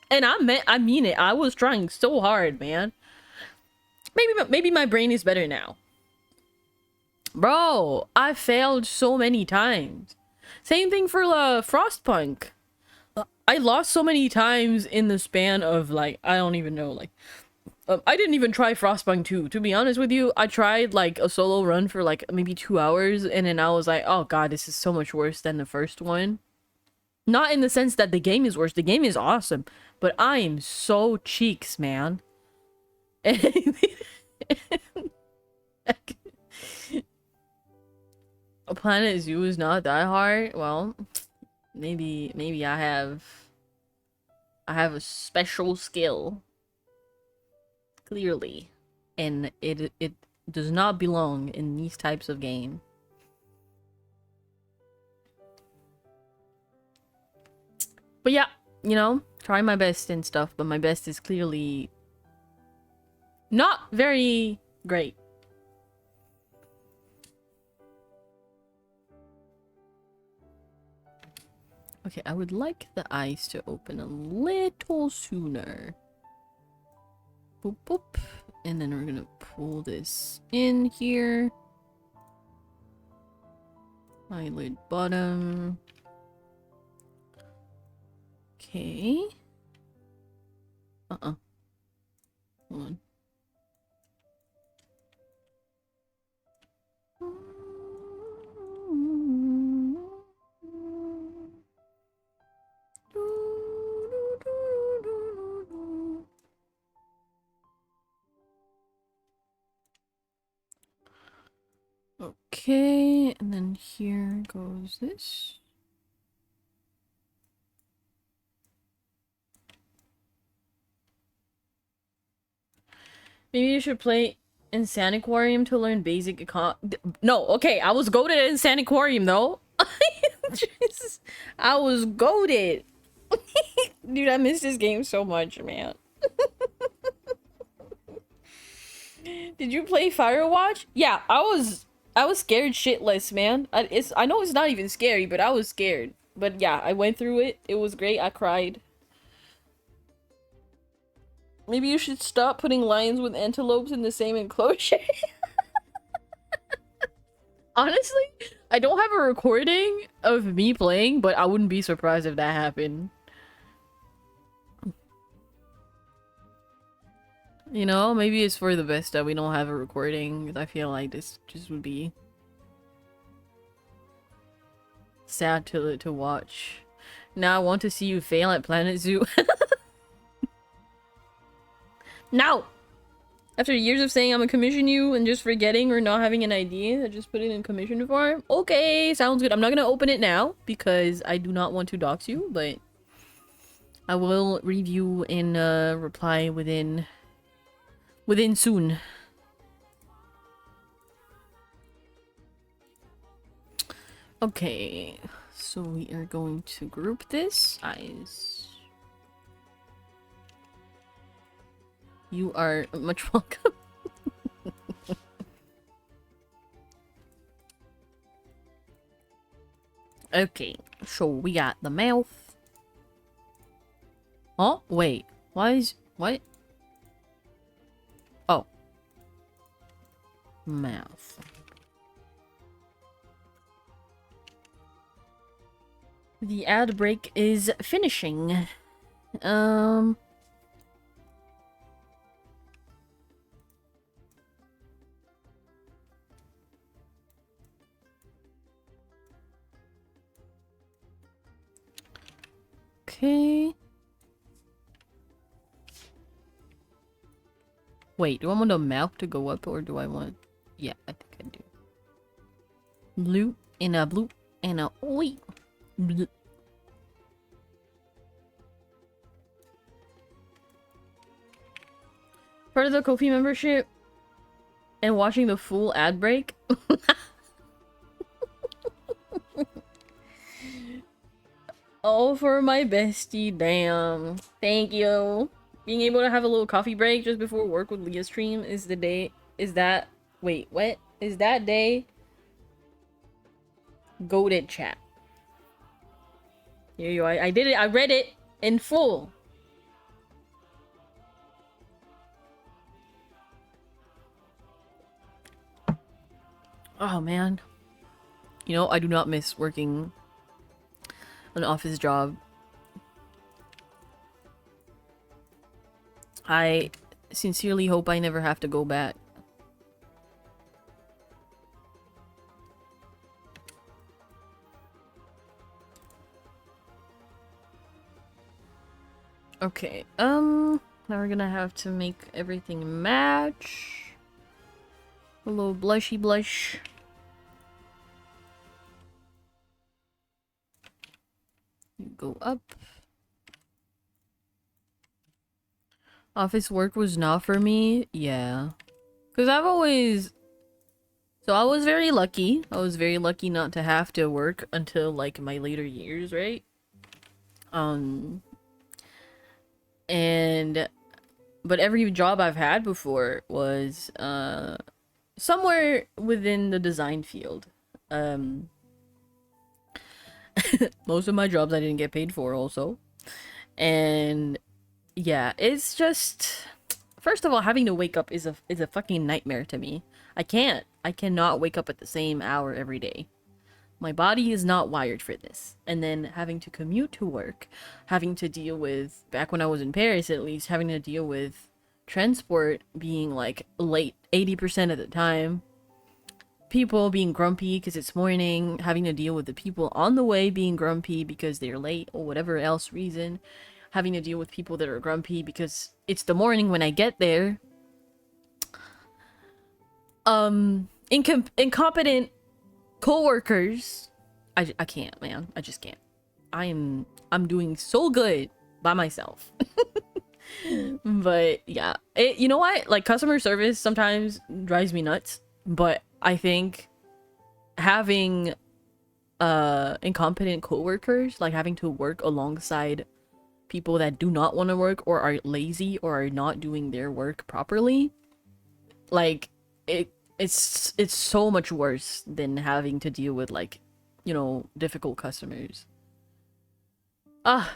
And I mean it. I was trying so hard, man. Maybe my brain is better now. Bro, I failed so many times. Same thing for Frostpunk. I lost so many times in the span of like, I don't even know, like I didn't even try Frostpunk 2. To be honest with you, I tried like a solo run for like maybe 2 hours, and then I was like, oh god, this is so much worse than the first one. Not in the sense that the game is worse. The game is awesome, but I am so cheeks, man. A Planet Zoo is not that hard. Well, maybe I have a special skill. Clearly. And it does not belong in these types of game. But yeah, you know, try my best and stuff, but my best is clearly not very great. Okay, I would like the eyes to open a little sooner. Boop, boop. And then we're gonna pull this in here. Eyelid bottom. Okay. Hold on. Okay, and then here goes this. Maybe you should play Insaniquarium to learn basic No, okay, I was goated at Insaniquarium though. I was goated. Dude, I miss this game so much, man. Did you play Firewatch? Yeah, I was scared shitless, man. I know it's not even scary, but I was scared. But yeah, I went through it. It was great. I cried. Maybe you should stop putting lions with antelopes in the same enclosure. Honestly, I don't have a recording of me playing, but I wouldn't be surprised if that happened. You know, maybe it's for the best that we don't have a recording, because I feel like this just would be sad to watch. Now I want to see you fail at Planet Zoo. Now! After years of saying I'm gonna commission you and just forgetting or not having an idea, I just put it in commission form. Okay, sounds good. I'm not gonna open it now because I do not want to dox you, but I will review and reply within soon. Okay, so we are going to group this. Eyes. You are much welcome. Okay, so we got the mouth. Oh, wait. Why is... What? Oh. Mouth. The ad break is finishing. Okay. Wait, do I want the mouth to go up or do I want... Yeah, I think I do. Blue and a blue and a... Wait. Blue. Part of the Kofi membership and watching the full ad break. Oh, for my bestie, damn. Thank you. Being able to have a little coffee break just before work with Leah's stream is the day. Is that... Wait, what? Is that day? Goated chat. Here you are. I did it. I read it in full. Oh, man. You know, I do not miss working an office job. I sincerely hope I never have to go back. Okay, now we're gonna have to make everything match. A little blushy blush. Go up. Office work was not for me. Yeah. Because I've always... So I was very lucky. I was very lucky not to have to work until, like, my later years, right? And... But every job I've had before was, somewhere within the design field. Most of my jobs I didn't get paid for also. And yeah, it's just... First of all, having to wake up is a fucking nightmare to me. I cannot wake up at the same hour every day. My body is not wired for this. And then having to commute to work, having to deal with, back when I was in Paris at least, having to deal with transport being like late 80% of the time. People being grumpy because it's morning, having to deal with the people on the way being grumpy because they're late or whatever else reason, having to deal with people that are grumpy because it's the morning when I get there. Incompetent co-workers. I can't, man. I just can't. I'm doing so good by myself. But yeah, you know what? Like, customer service sometimes drives me nuts, but I think having incompetent coworkers, like having to work alongside people that do not want to work or are lazy or are not doing their work properly, like it's so much worse than having to deal with, like, you know, difficult customers. I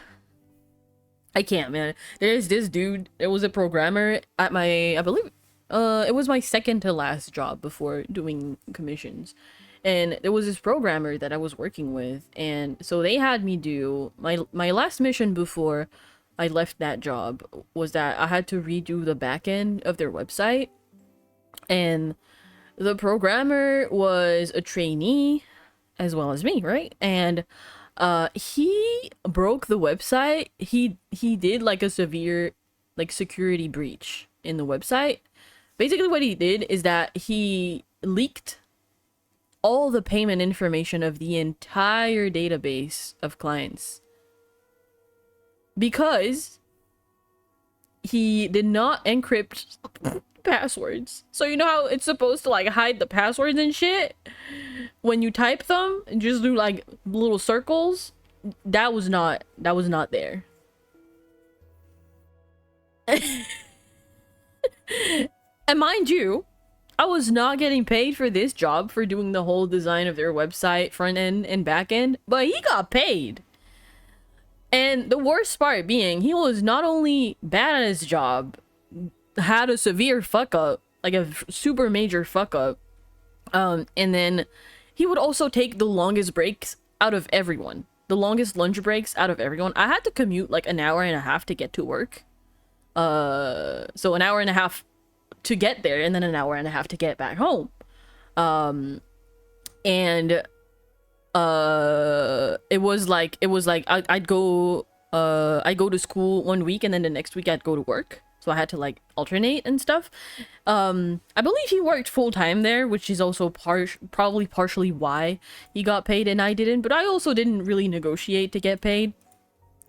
can't, man. There's this dude, it was a programmer at my, I believe, it was my second to last job before doing commissions. And there was this programmer that I was working with, and so they had me do, my last mission before I left that job was that I had to redo the back end of their website. And the programmer was a trainee, as well as me, right? And He broke the website. He did like a severe like security breach in the website. Basically what he did is that he leaked all the payment information of the entire database of clients because he did not encrypt passwords. So you know how it's supposed to like hide the passwords and shit when you type them and just do like little circles? That was not there. And mind you, I was not getting paid for this job for doing the whole design of their website, front end and back end, but he got paid. And the worst part being, he was not only bad at his job, had a severe fuck up, like a super major fuck up, and then he would also take the longest breaks out of everyone. The longest lunch breaks out of everyone. I had to commute like an hour and a half to get to work. So an hour and a half to get there, and then an hour and a half to get back home. And it was like I'd go to school one week, and then the next week I'd go to work. So I had to like alternate and stuff. I believe he worked full time there, which is also probably partially why he got paid and I didn't. But I also didn't really negotiate to get paid.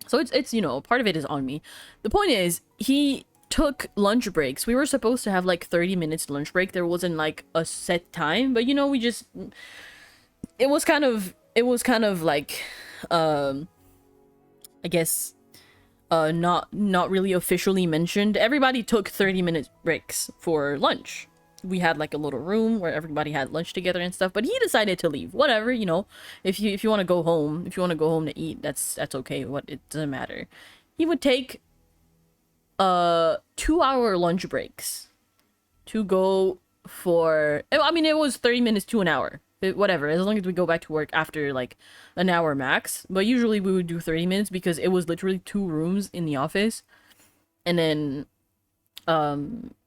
So it's you know, part of it is on me. The point is, he took lunch breaks. We were supposed to have like 30 minutes lunch break. There wasn't like a set time, but you know, we just, it was kind of like I guess not really officially mentioned. Everybody took 30-minute breaks for lunch. We had like a little room where everybody had lunch together and stuff, but he decided to leave. Whatever, you know, if you want to go home, to eat, that's okay. What, it doesn't matter. He would take 2-hour lunch breaks to go for, I mean, it was 30 minutes to an hour. Whatever, as long as we go back to work after like an hour max. But usually we would do 30 minutes because it was literally 2 rooms in the office. And then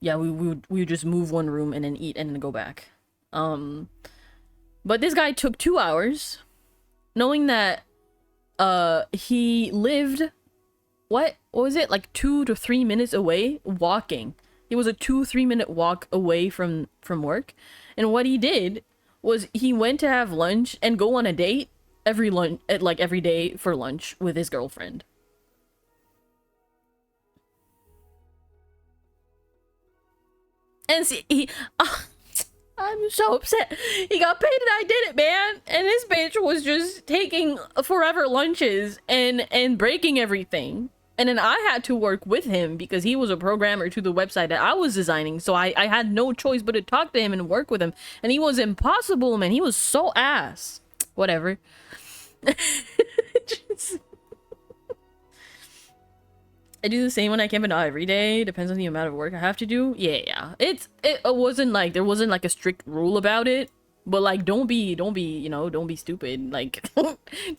yeah, we would just move one room and then eat and then go back. But this guy took 2 hours, knowing that he lived, what was it, like 2 to 3 minutes away, walking. It was a 2-3 minute walk away from work. And what he did was he went to have lunch and go on a date every day for lunch with his girlfriend. And see, I'm so upset. He got paid and I did it, man. And this bitch was just taking forever lunches and breaking everything. And then I had to work with him because he was a programmer to the website that I was designing. So I had no choice but to talk to him and work with him. And he was impossible, man. He was so ass. Whatever. Just... I do the same when I can, but not every day. Depends on the amount of work I have to do. Yeah. It wasn't like, there wasn't like a strict rule about it. But like, don't be, you know, don't be stupid. Like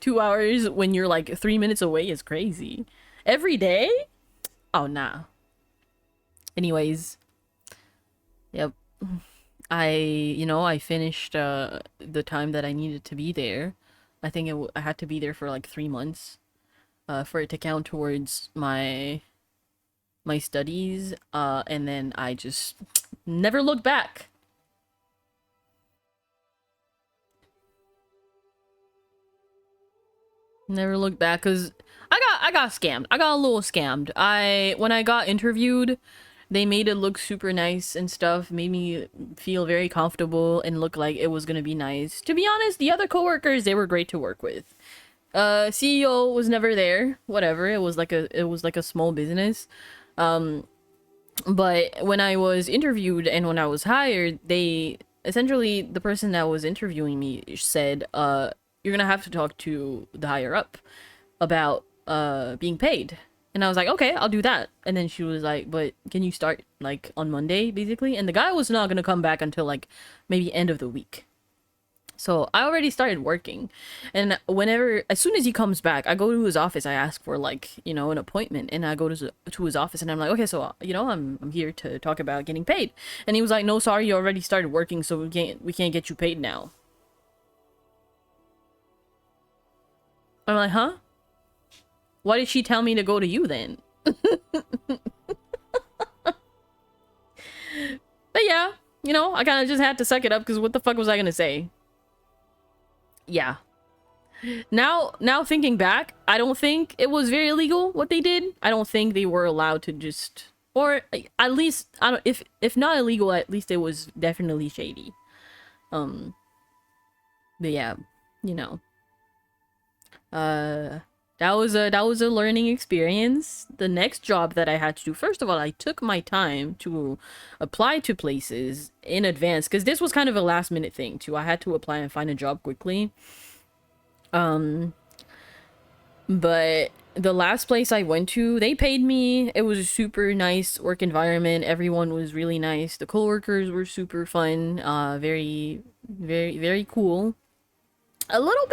2 hours when you're like 3 minutes away is crazy. Every day? Oh, nah. Anyways. Yep. I finished the time that I needed to be there. I think I had to be there for like 3 months for it to count towards my studies. And then I just never looked back. Never looked back, because I got scammed. I got a little scammed. When I got interviewed, they made it look super nice and stuff, made me feel very comfortable and look like it was gonna be nice. To be honest, the other coworkers, they were great to work with. CEO was never there. Whatever. It was like a small business. But when I was interviewed and when I was hired, they essentially, the person that was interviewing me said, you're gonna have to talk to the higher up about being paid. And I was like, okay, I'll do that. And then she was like, but can you start like on Monday, basically? And the guy was not gonna come back until like maybe end of the week. So I already started working. And as soon as he comes back, I go to his office. I ask for like, you know, an appointment, and I go to his office and I'm like, okay, so, you know, I'm here to talk about getting paid. And he was like, no, sorry, you already started working, so we can't get you paid now. I'm like, huh? Why did she tell me to go to you then? But yeah, you know, I kind of just had to suck it up because what the fuck was I gonna say? Yeah. Now thinking back, I don't think it was very illegal what they did. I don't think they were allowed to just, or at least I don't. If not illegal, at least it was definitely shady. Um, but yeah, you know, uh, that was a learning experience. The next job that I had to do, first of all, I took my time to apply to places in advance because this was kind of a last minute thing too. I had to apply and find a job quickly. Um, but the last place I went to, they paid me. It was a super nice work environment. Everyone was really nice. The coworkers were super fun. Very, very, very cool. A little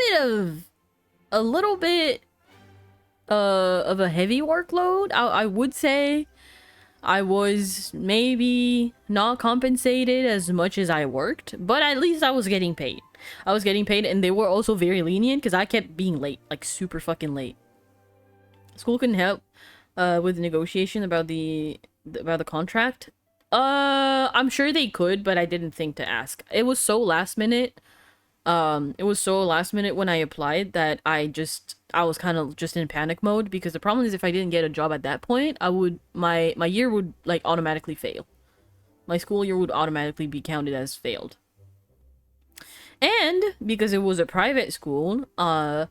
bit of a heavy workload. I would say I was maybe not compensated as much as I worked, but at least I was getting paid. I was getting paid, and they were also very lenient because I kept being late, like super fucking late. School couldn't help with the negotiation about the contract. I'm sure they could, but I didn't think to ask. It was so last minute. It was so last minute when I applied that I was kind of just in panic mode because the problem is if I didn't get a job at that point, I would my year would like automatically fail. My school year would automatically be counted as failed. And because it was a private school, that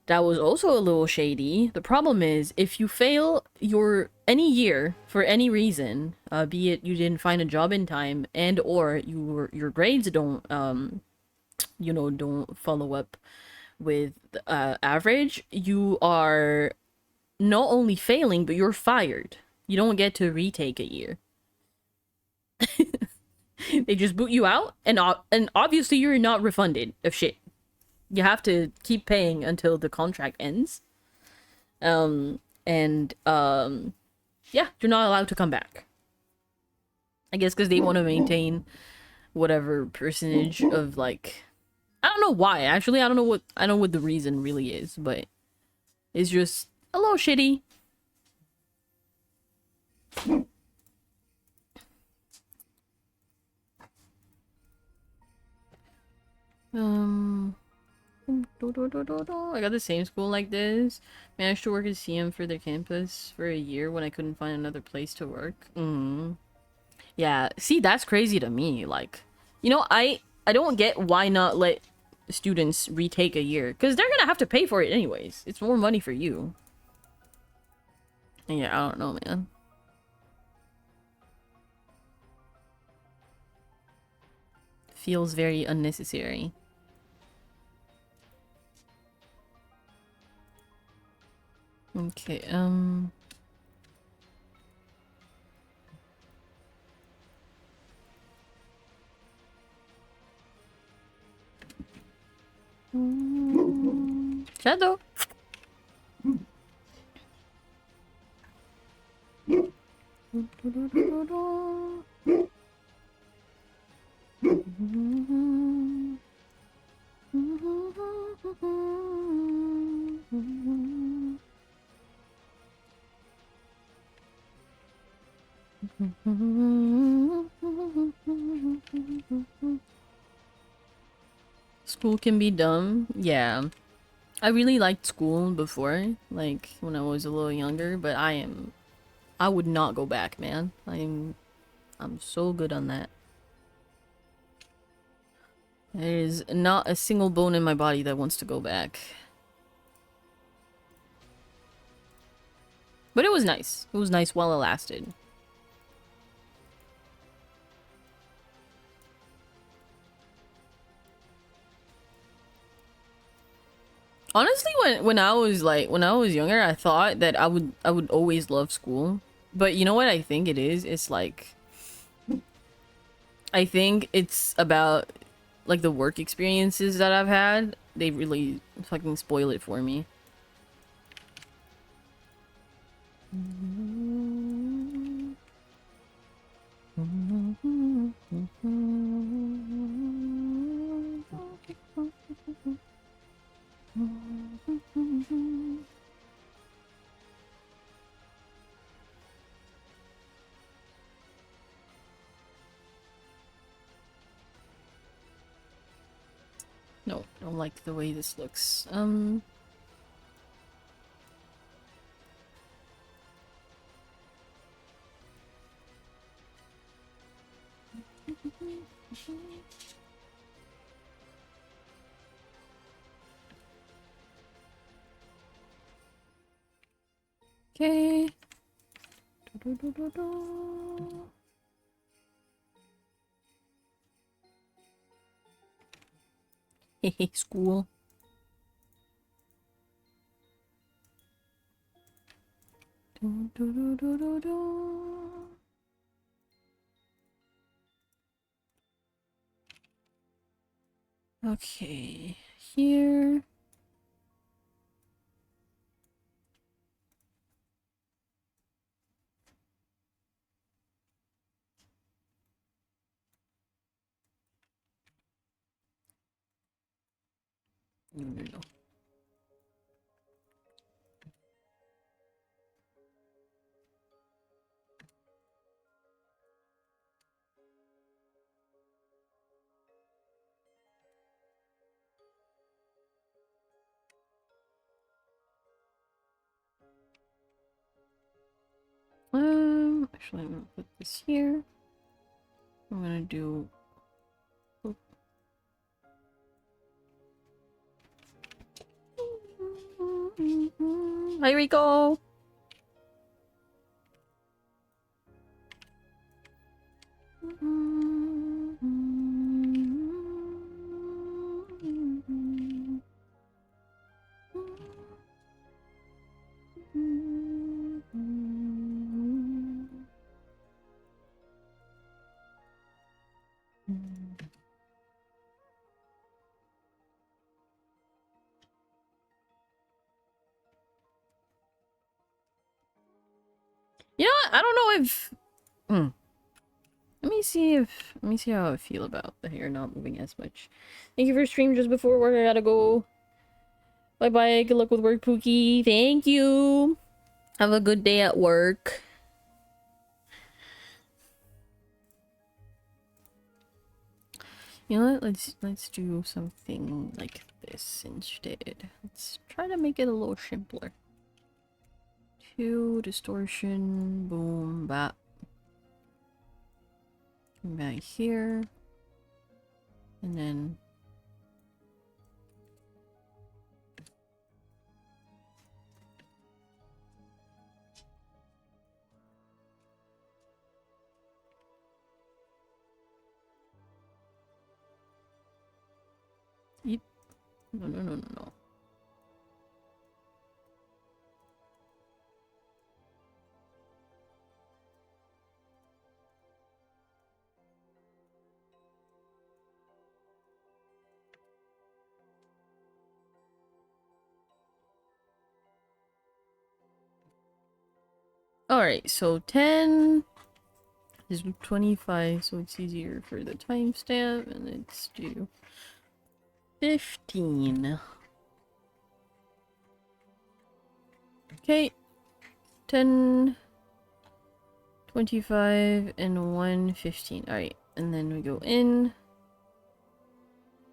was also a little shady. The problem is if you fail your any year for any reason, be it you didn't find a job in time and or your grades don't you know, don't follow up with average, you are not only failing, but you're fired. You don't get to retake a year. They just boot you out, and obviously you're not refunded of shit. You have to keep paying until the contract ends. And yeah, you're not allowed to come back. I guess because they want to maintain whatever percentage of like, I don't know why. Actually, I don't know what the reason really is, but it's just a little shitty. I got the same school like this. Managed to work as CM for their campus for a year when I couldn't find another place to work. Yeah, see, that's crazy to me. Like, you know, I don't get why not let students retake a year because they're gonna have to pay for it anyways. It's more money for you. And yeah, I don't know, man. Feels very unnecessary. Okay, Shadow. School can be dumb. Yeah. I really liked school before, like when I was a little younger, but I would not go back, man. I'm so good on that. There is not a single bone in my body that wants to go back. But it was nice. It was nice while it lasted. Honestly, when I was younger, I thought that I would always love school. But you know what I think it is? It's like I think it's about like the work experiences that I've had. They really fucking spoil it for me. No, don't like the way this looks. Okay. Hey, school. Okay, here. No, no, no. Actually, I'm gonna put this here. I'm gonna do. Oh. Hi, Rico. You know what? I don't know if. Let me see how I feel about the hair not moving as much. Thank you for stream just before work. I gotta go. Bye bye. Good luck with work, Pookie. Thank you. Have a good day at work. You know what? Let's do something like this instead. Let's try to make it a little simpler. 2 distortion, boom, bap. Come back here, and then eat. No, no, no, no, no. Alright, so 10 is 25, so it's easier for the timestamp, and let's do 15. Okay, 10, 25, and 1, 15. Alright, and then we go in.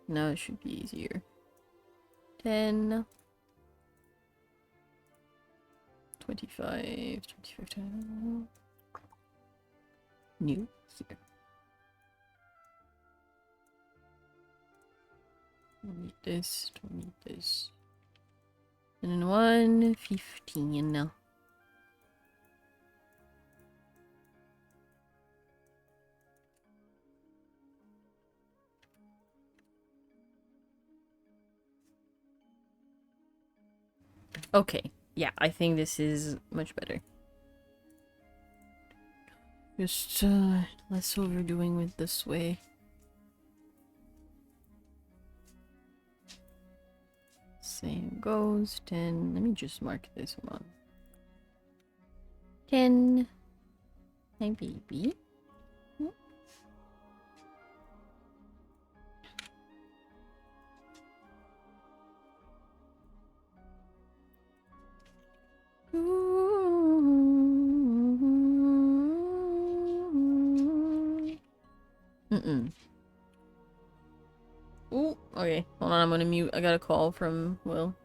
Now it should be easier. 10, 25, 25, 10. New here. Don't need this, don't need this. And then 115. Okay, yeah, I think this is much better. Just less overdoing with this way. Same goes. 10. Let me just mark this one. 10. Hi, baby. Mm-mm. Ooh, okay. Hold on, I'm gonna mute. I got a call from Will.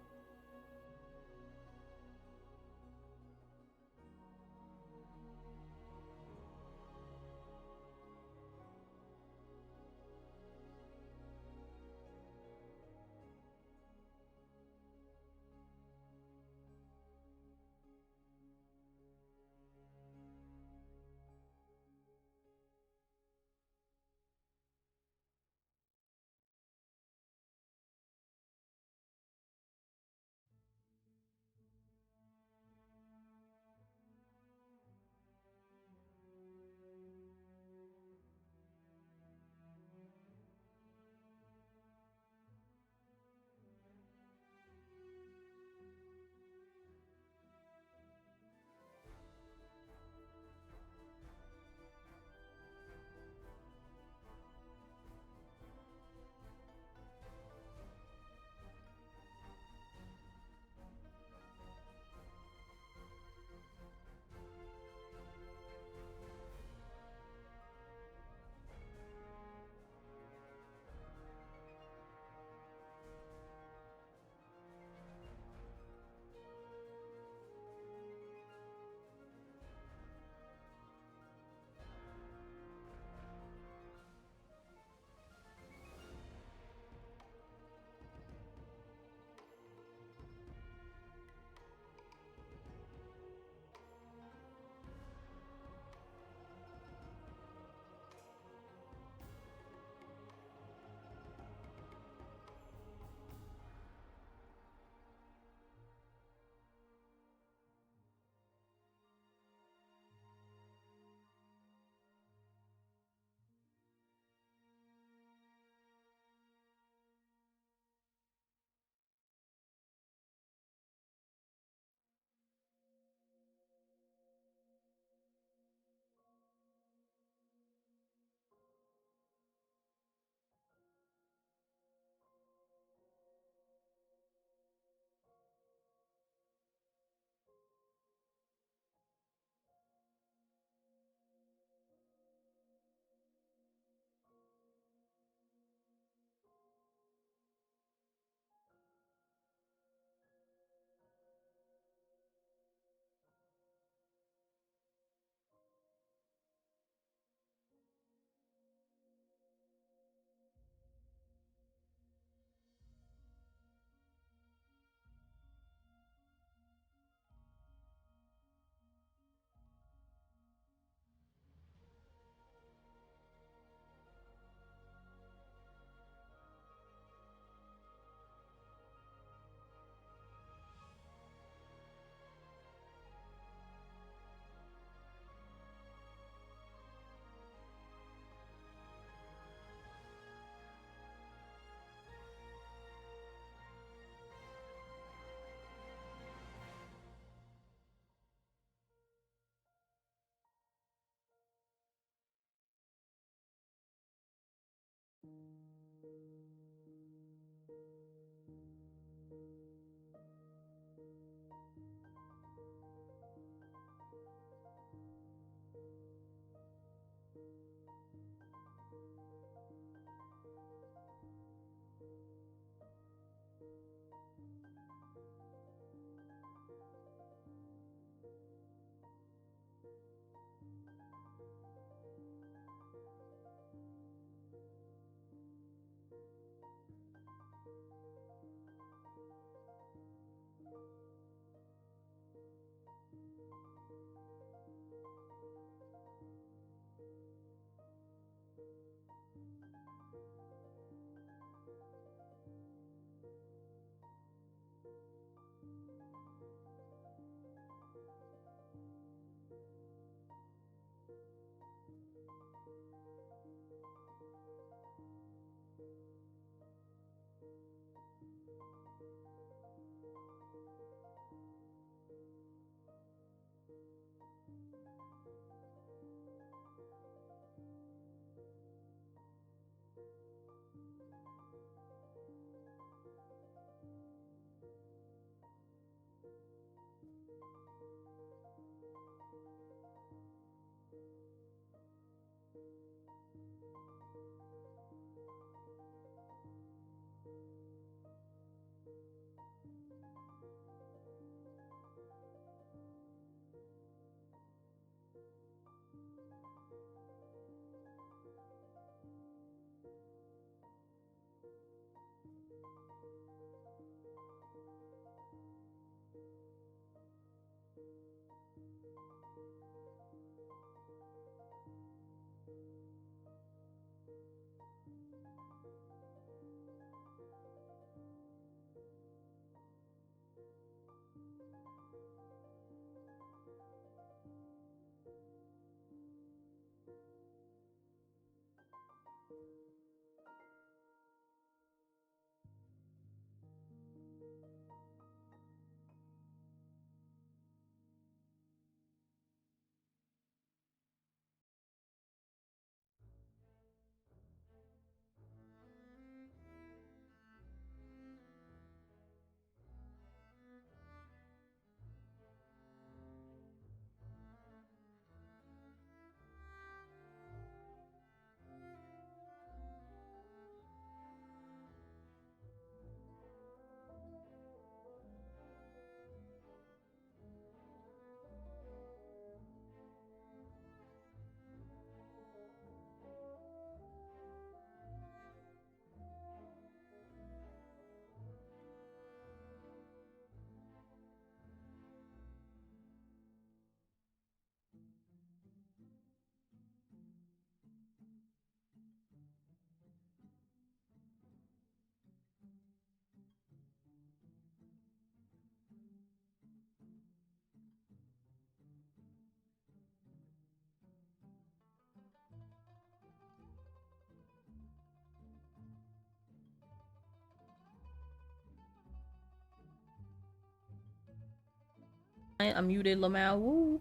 I'm muted, Lamau. Woo.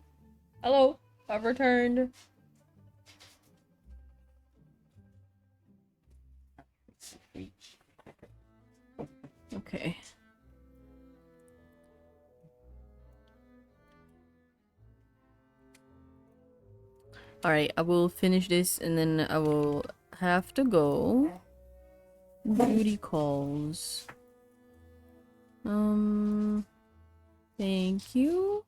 Hello, I've returned. Okay. Alright, I will finish this and then I will have to go. Duty calls. Thank you.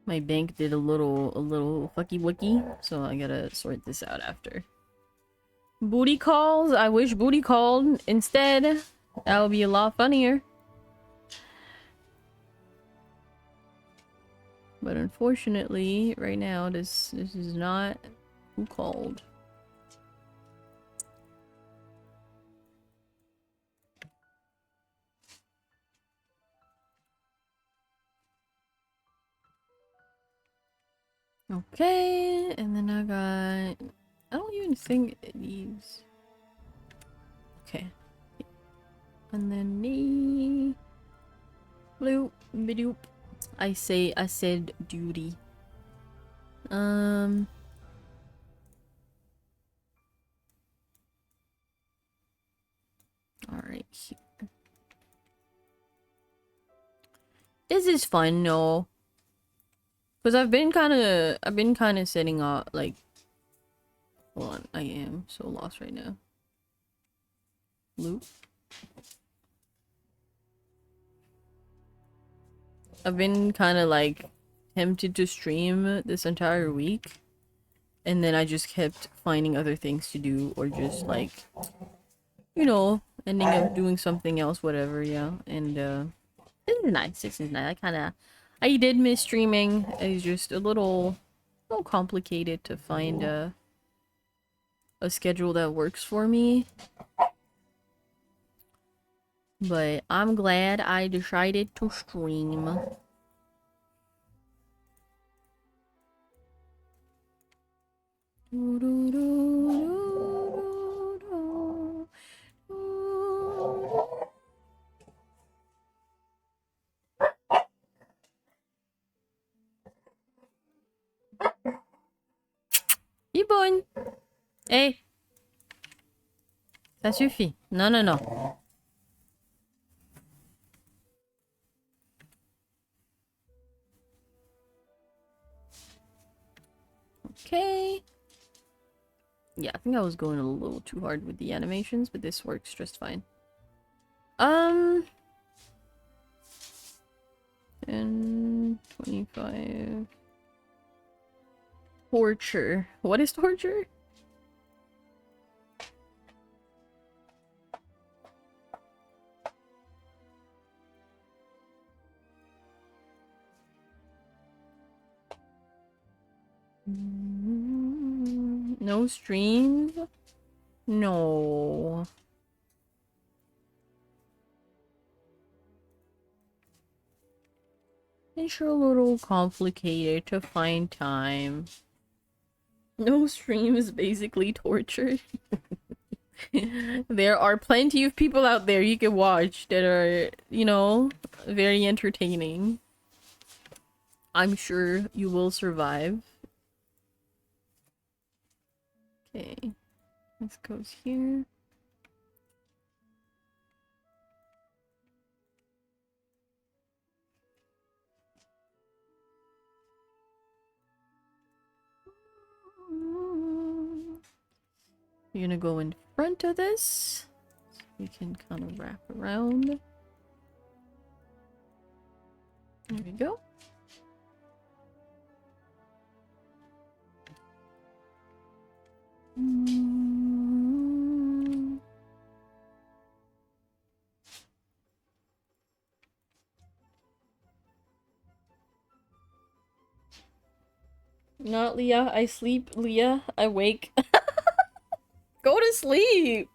My bank did a little fucky wucky, so I gotta sort this out after. Booty calls? I wish booty called instead. That would be a lot funnier. But unfortunately, right now, this is not who called. Okay, and then I got... I don't even think these... Okay. And then me... Bloop, bidoop. I said duty. Alright, here. This is fun, no. Because I've been kind of setting up, like... Hold on, I am so lost right now. Loop. I've been kind of like tempted to stream this entire week, and then I just kept finding other things to do, or just like, you know, ending up doing something else, whatever, yeah. And this is nice. This is nice. I did miss streaming. It's just a little complicated to find a schedule that works for me. But I'm glad I decided to stream. Ibon! Hey! Ça suffit. Non, non, non. Okay. Yeah, I think I was going a little too hard with the animations, but this works just fine. 10, 25... Torture. What is torture? No streams? No. It's a little complicated to find time. No stream is basically torture. There are plenty of people out there you can watch that are, you know, very entertaining. I'm sure you will survive. Okay. This goes here. You're gonna go in front of this. We can kind of wrap around. There we go. Not Leah, I sleep. Leah, I wake. Go to sleep!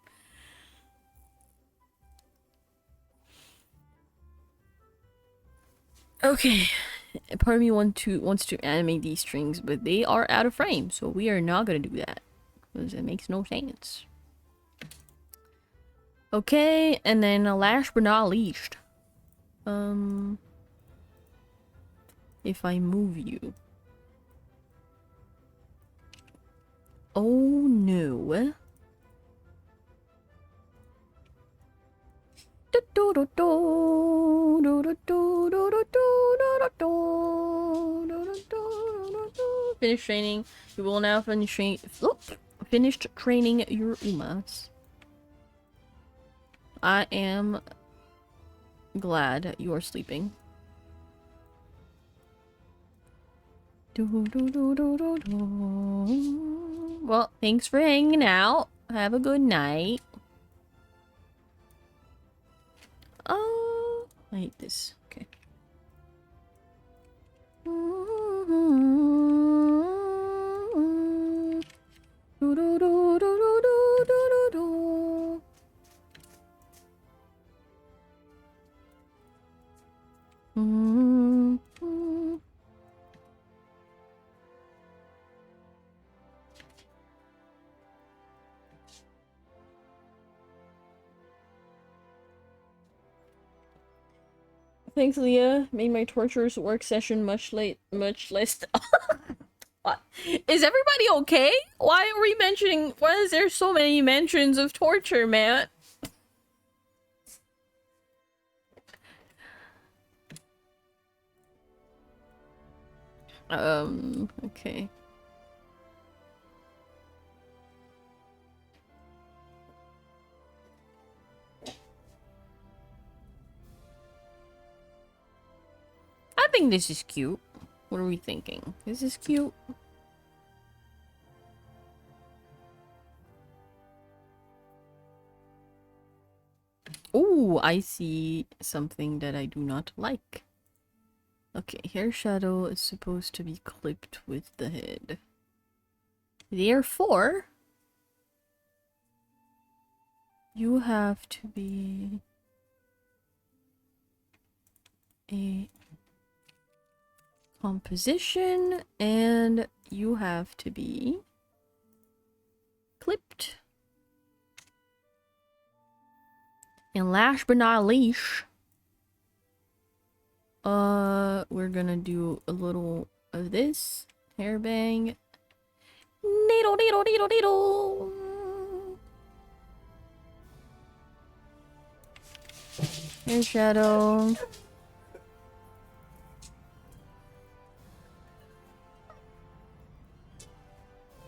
Okay. Part of me wants to animate these strings, but they are out of frame, so we are not gonna do that. Because it makes no sense. Okay, and then last but not least. If I move you. Oh no. Finish training. You will now finish finished training your Umas. I am glad you are sleeping. Well, thanks for hanging out. Have a good night. Oh, I hate this. Okay. Thanks, Leah. Made my torturous work session much less. What? Is everybody okay? Why are we mentioning? Why is there so many mentions of torture, man? Okay. I think this is cute. What are we thinking? This is cute. Oh, I see something that I do not like. Okay, hair shadow is supposed to be clipped with the head. Therefore, you have to be a composition, and you have to be clipped. And last but not least, we're gonna do a little of this hair bang. Needle, needle, needle, needle. Hair shadow.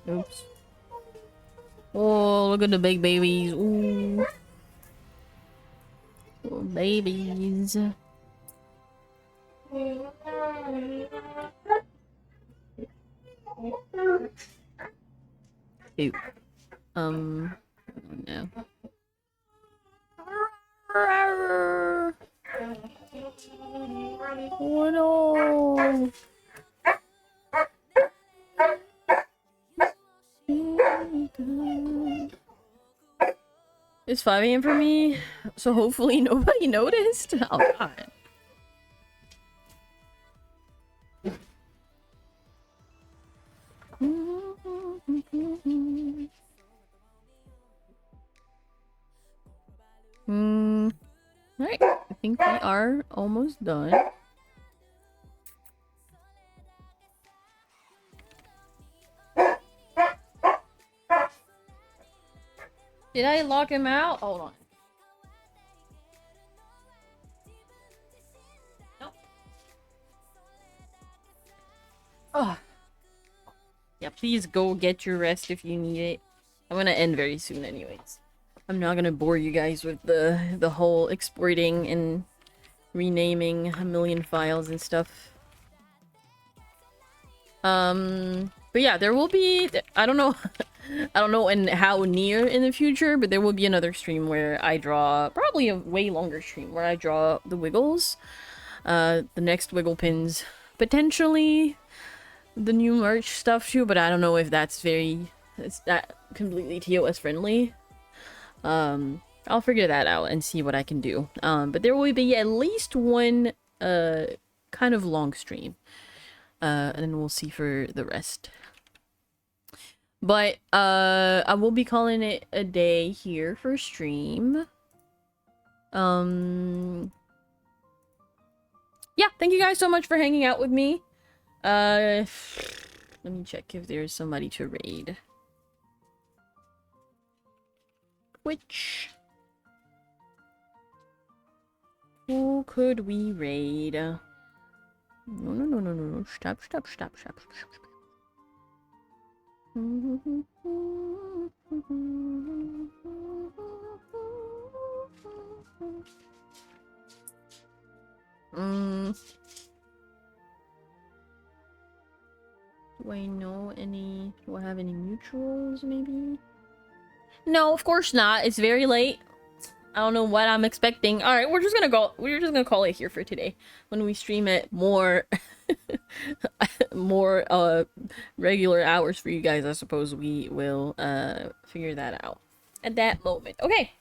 Oops. Oh, look at the big babies. Ooh. Oh, babies. Ew. No. Oh no. It's 5 a.m. for me, so hopefully nobody noticed. Oh god. Alright, I think we are almost done. Did I lock him out? Hold on. Nope. Oh. Yeah, please go get your rest if you need it. I'm gonna end very soon anyways. I'm not gonna bore you guys with the whole exporting and renaming a million files and stuff. But yeah, there will be, I don't know, I don't know and how near in the future, but there will be another stream where I draw, probably a way longer stream, where I draw the wiggles, the next wiggle pins, potentially the new merch stuff too, but I don't know if that's it's that completely TOS friendly. I'll figure that out and see what I can do. But there will be at least one, kind of long stream. And then we'll see for the rest. But, I will be calling it a day here for stream. Yeah, thank you guys so much for hanging out with me. Let me check if there's somebody to raid. Which... who could we raid? No. Stop. Do I know any... do I have any mutuals, maybe? No, of course not. It's very late. I don't know what I'm expecting. Alright, we're just gonna call it here for today. When we stream it more... more, regular hours for you guys, I suppose we will, figure that out at that moment. Okay.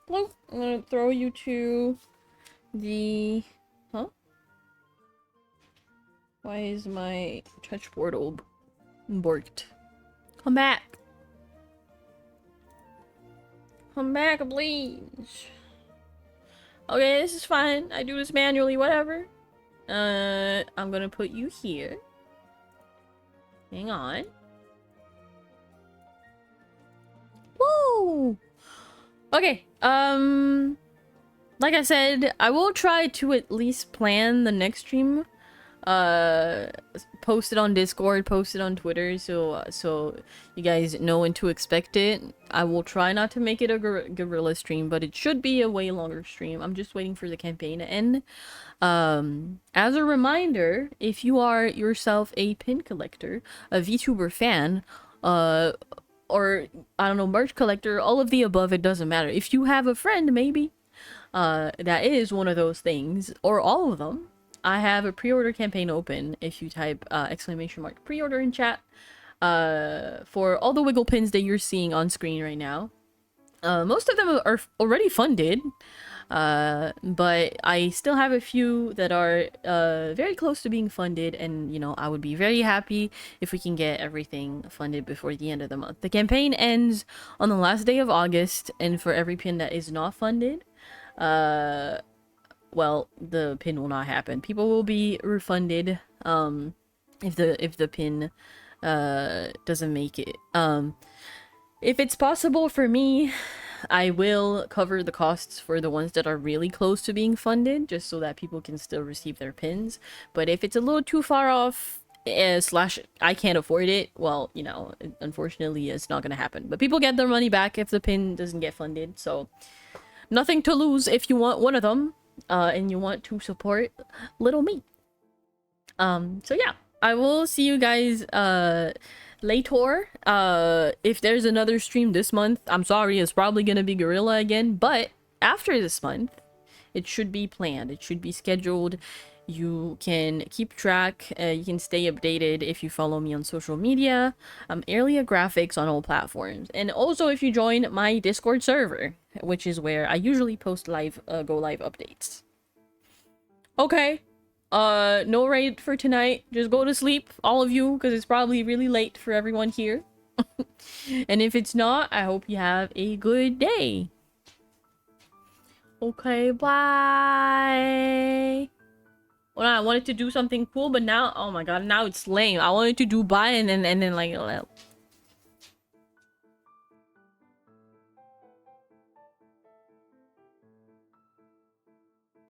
Blue, I'm gonna throw you to the... huh? Why is my touch portal borked? Come back! Come back, please! Okay, this is fine. I do this manually, whatever. I'm gonna put you here. Hang on. Woo! Okay, like I said, I will try to at least plan the next stream. Post it on Discord, post it on Twitter, so you guys know when to expect it. I will try not to make it a guerrilla stream, but it should be a way longer stream. I'm just waiting for the campaign to end. As a reminder, if you are yourself a pin collector, a VTuber fan, or I don't know, merch collector, all of the above, it doesn't matter. If you have a friend, maybe, that is one of those things, or all of them, I have a pre-order campaign open. If you type exclamation mark pre-order in chat, for all the wiggle pins that you're seeing on screen right now. Most of them are already funded, but I still have a few that are very close to being funded, and you know, I would be very happy if we can get everything funded before the end of the month. The campaign ends on the last day of August, and for every pin that is not funded, well, the pin will not happen. People will be refunded if the pin doesn't make it. If it's possible for me, I will cover the costs for the ones that are really close to being funded, just so that people can still receive their pins. But if it's a little too far off, slash I can't afford it, well, you know, unfortunately it's not gonna happen. But people get their money back if the pin doesn't get funded, so nothing to lose if you want one of them, and you want to support little me. So yeah, I will see you guys later. If there's another stream this month, I'm sorry, it's probably gonna be Gorilla again, but after this month, it should be planned, it should be scheduled. You can keep track, you can stay updated if you follow me on social media. Area Graphics on all platforms. And also if you join my Discord server, which is where I usually post live, go live updates. Okay. No raid for tonight. Just go to sleep, all of you, because it's probably really late for everyone here. And if it's not, I hope you have a good day. Okay, bye. Well, I wanted to do something cool, but now, oh my god, now it's lame. I wanted to do bye and then like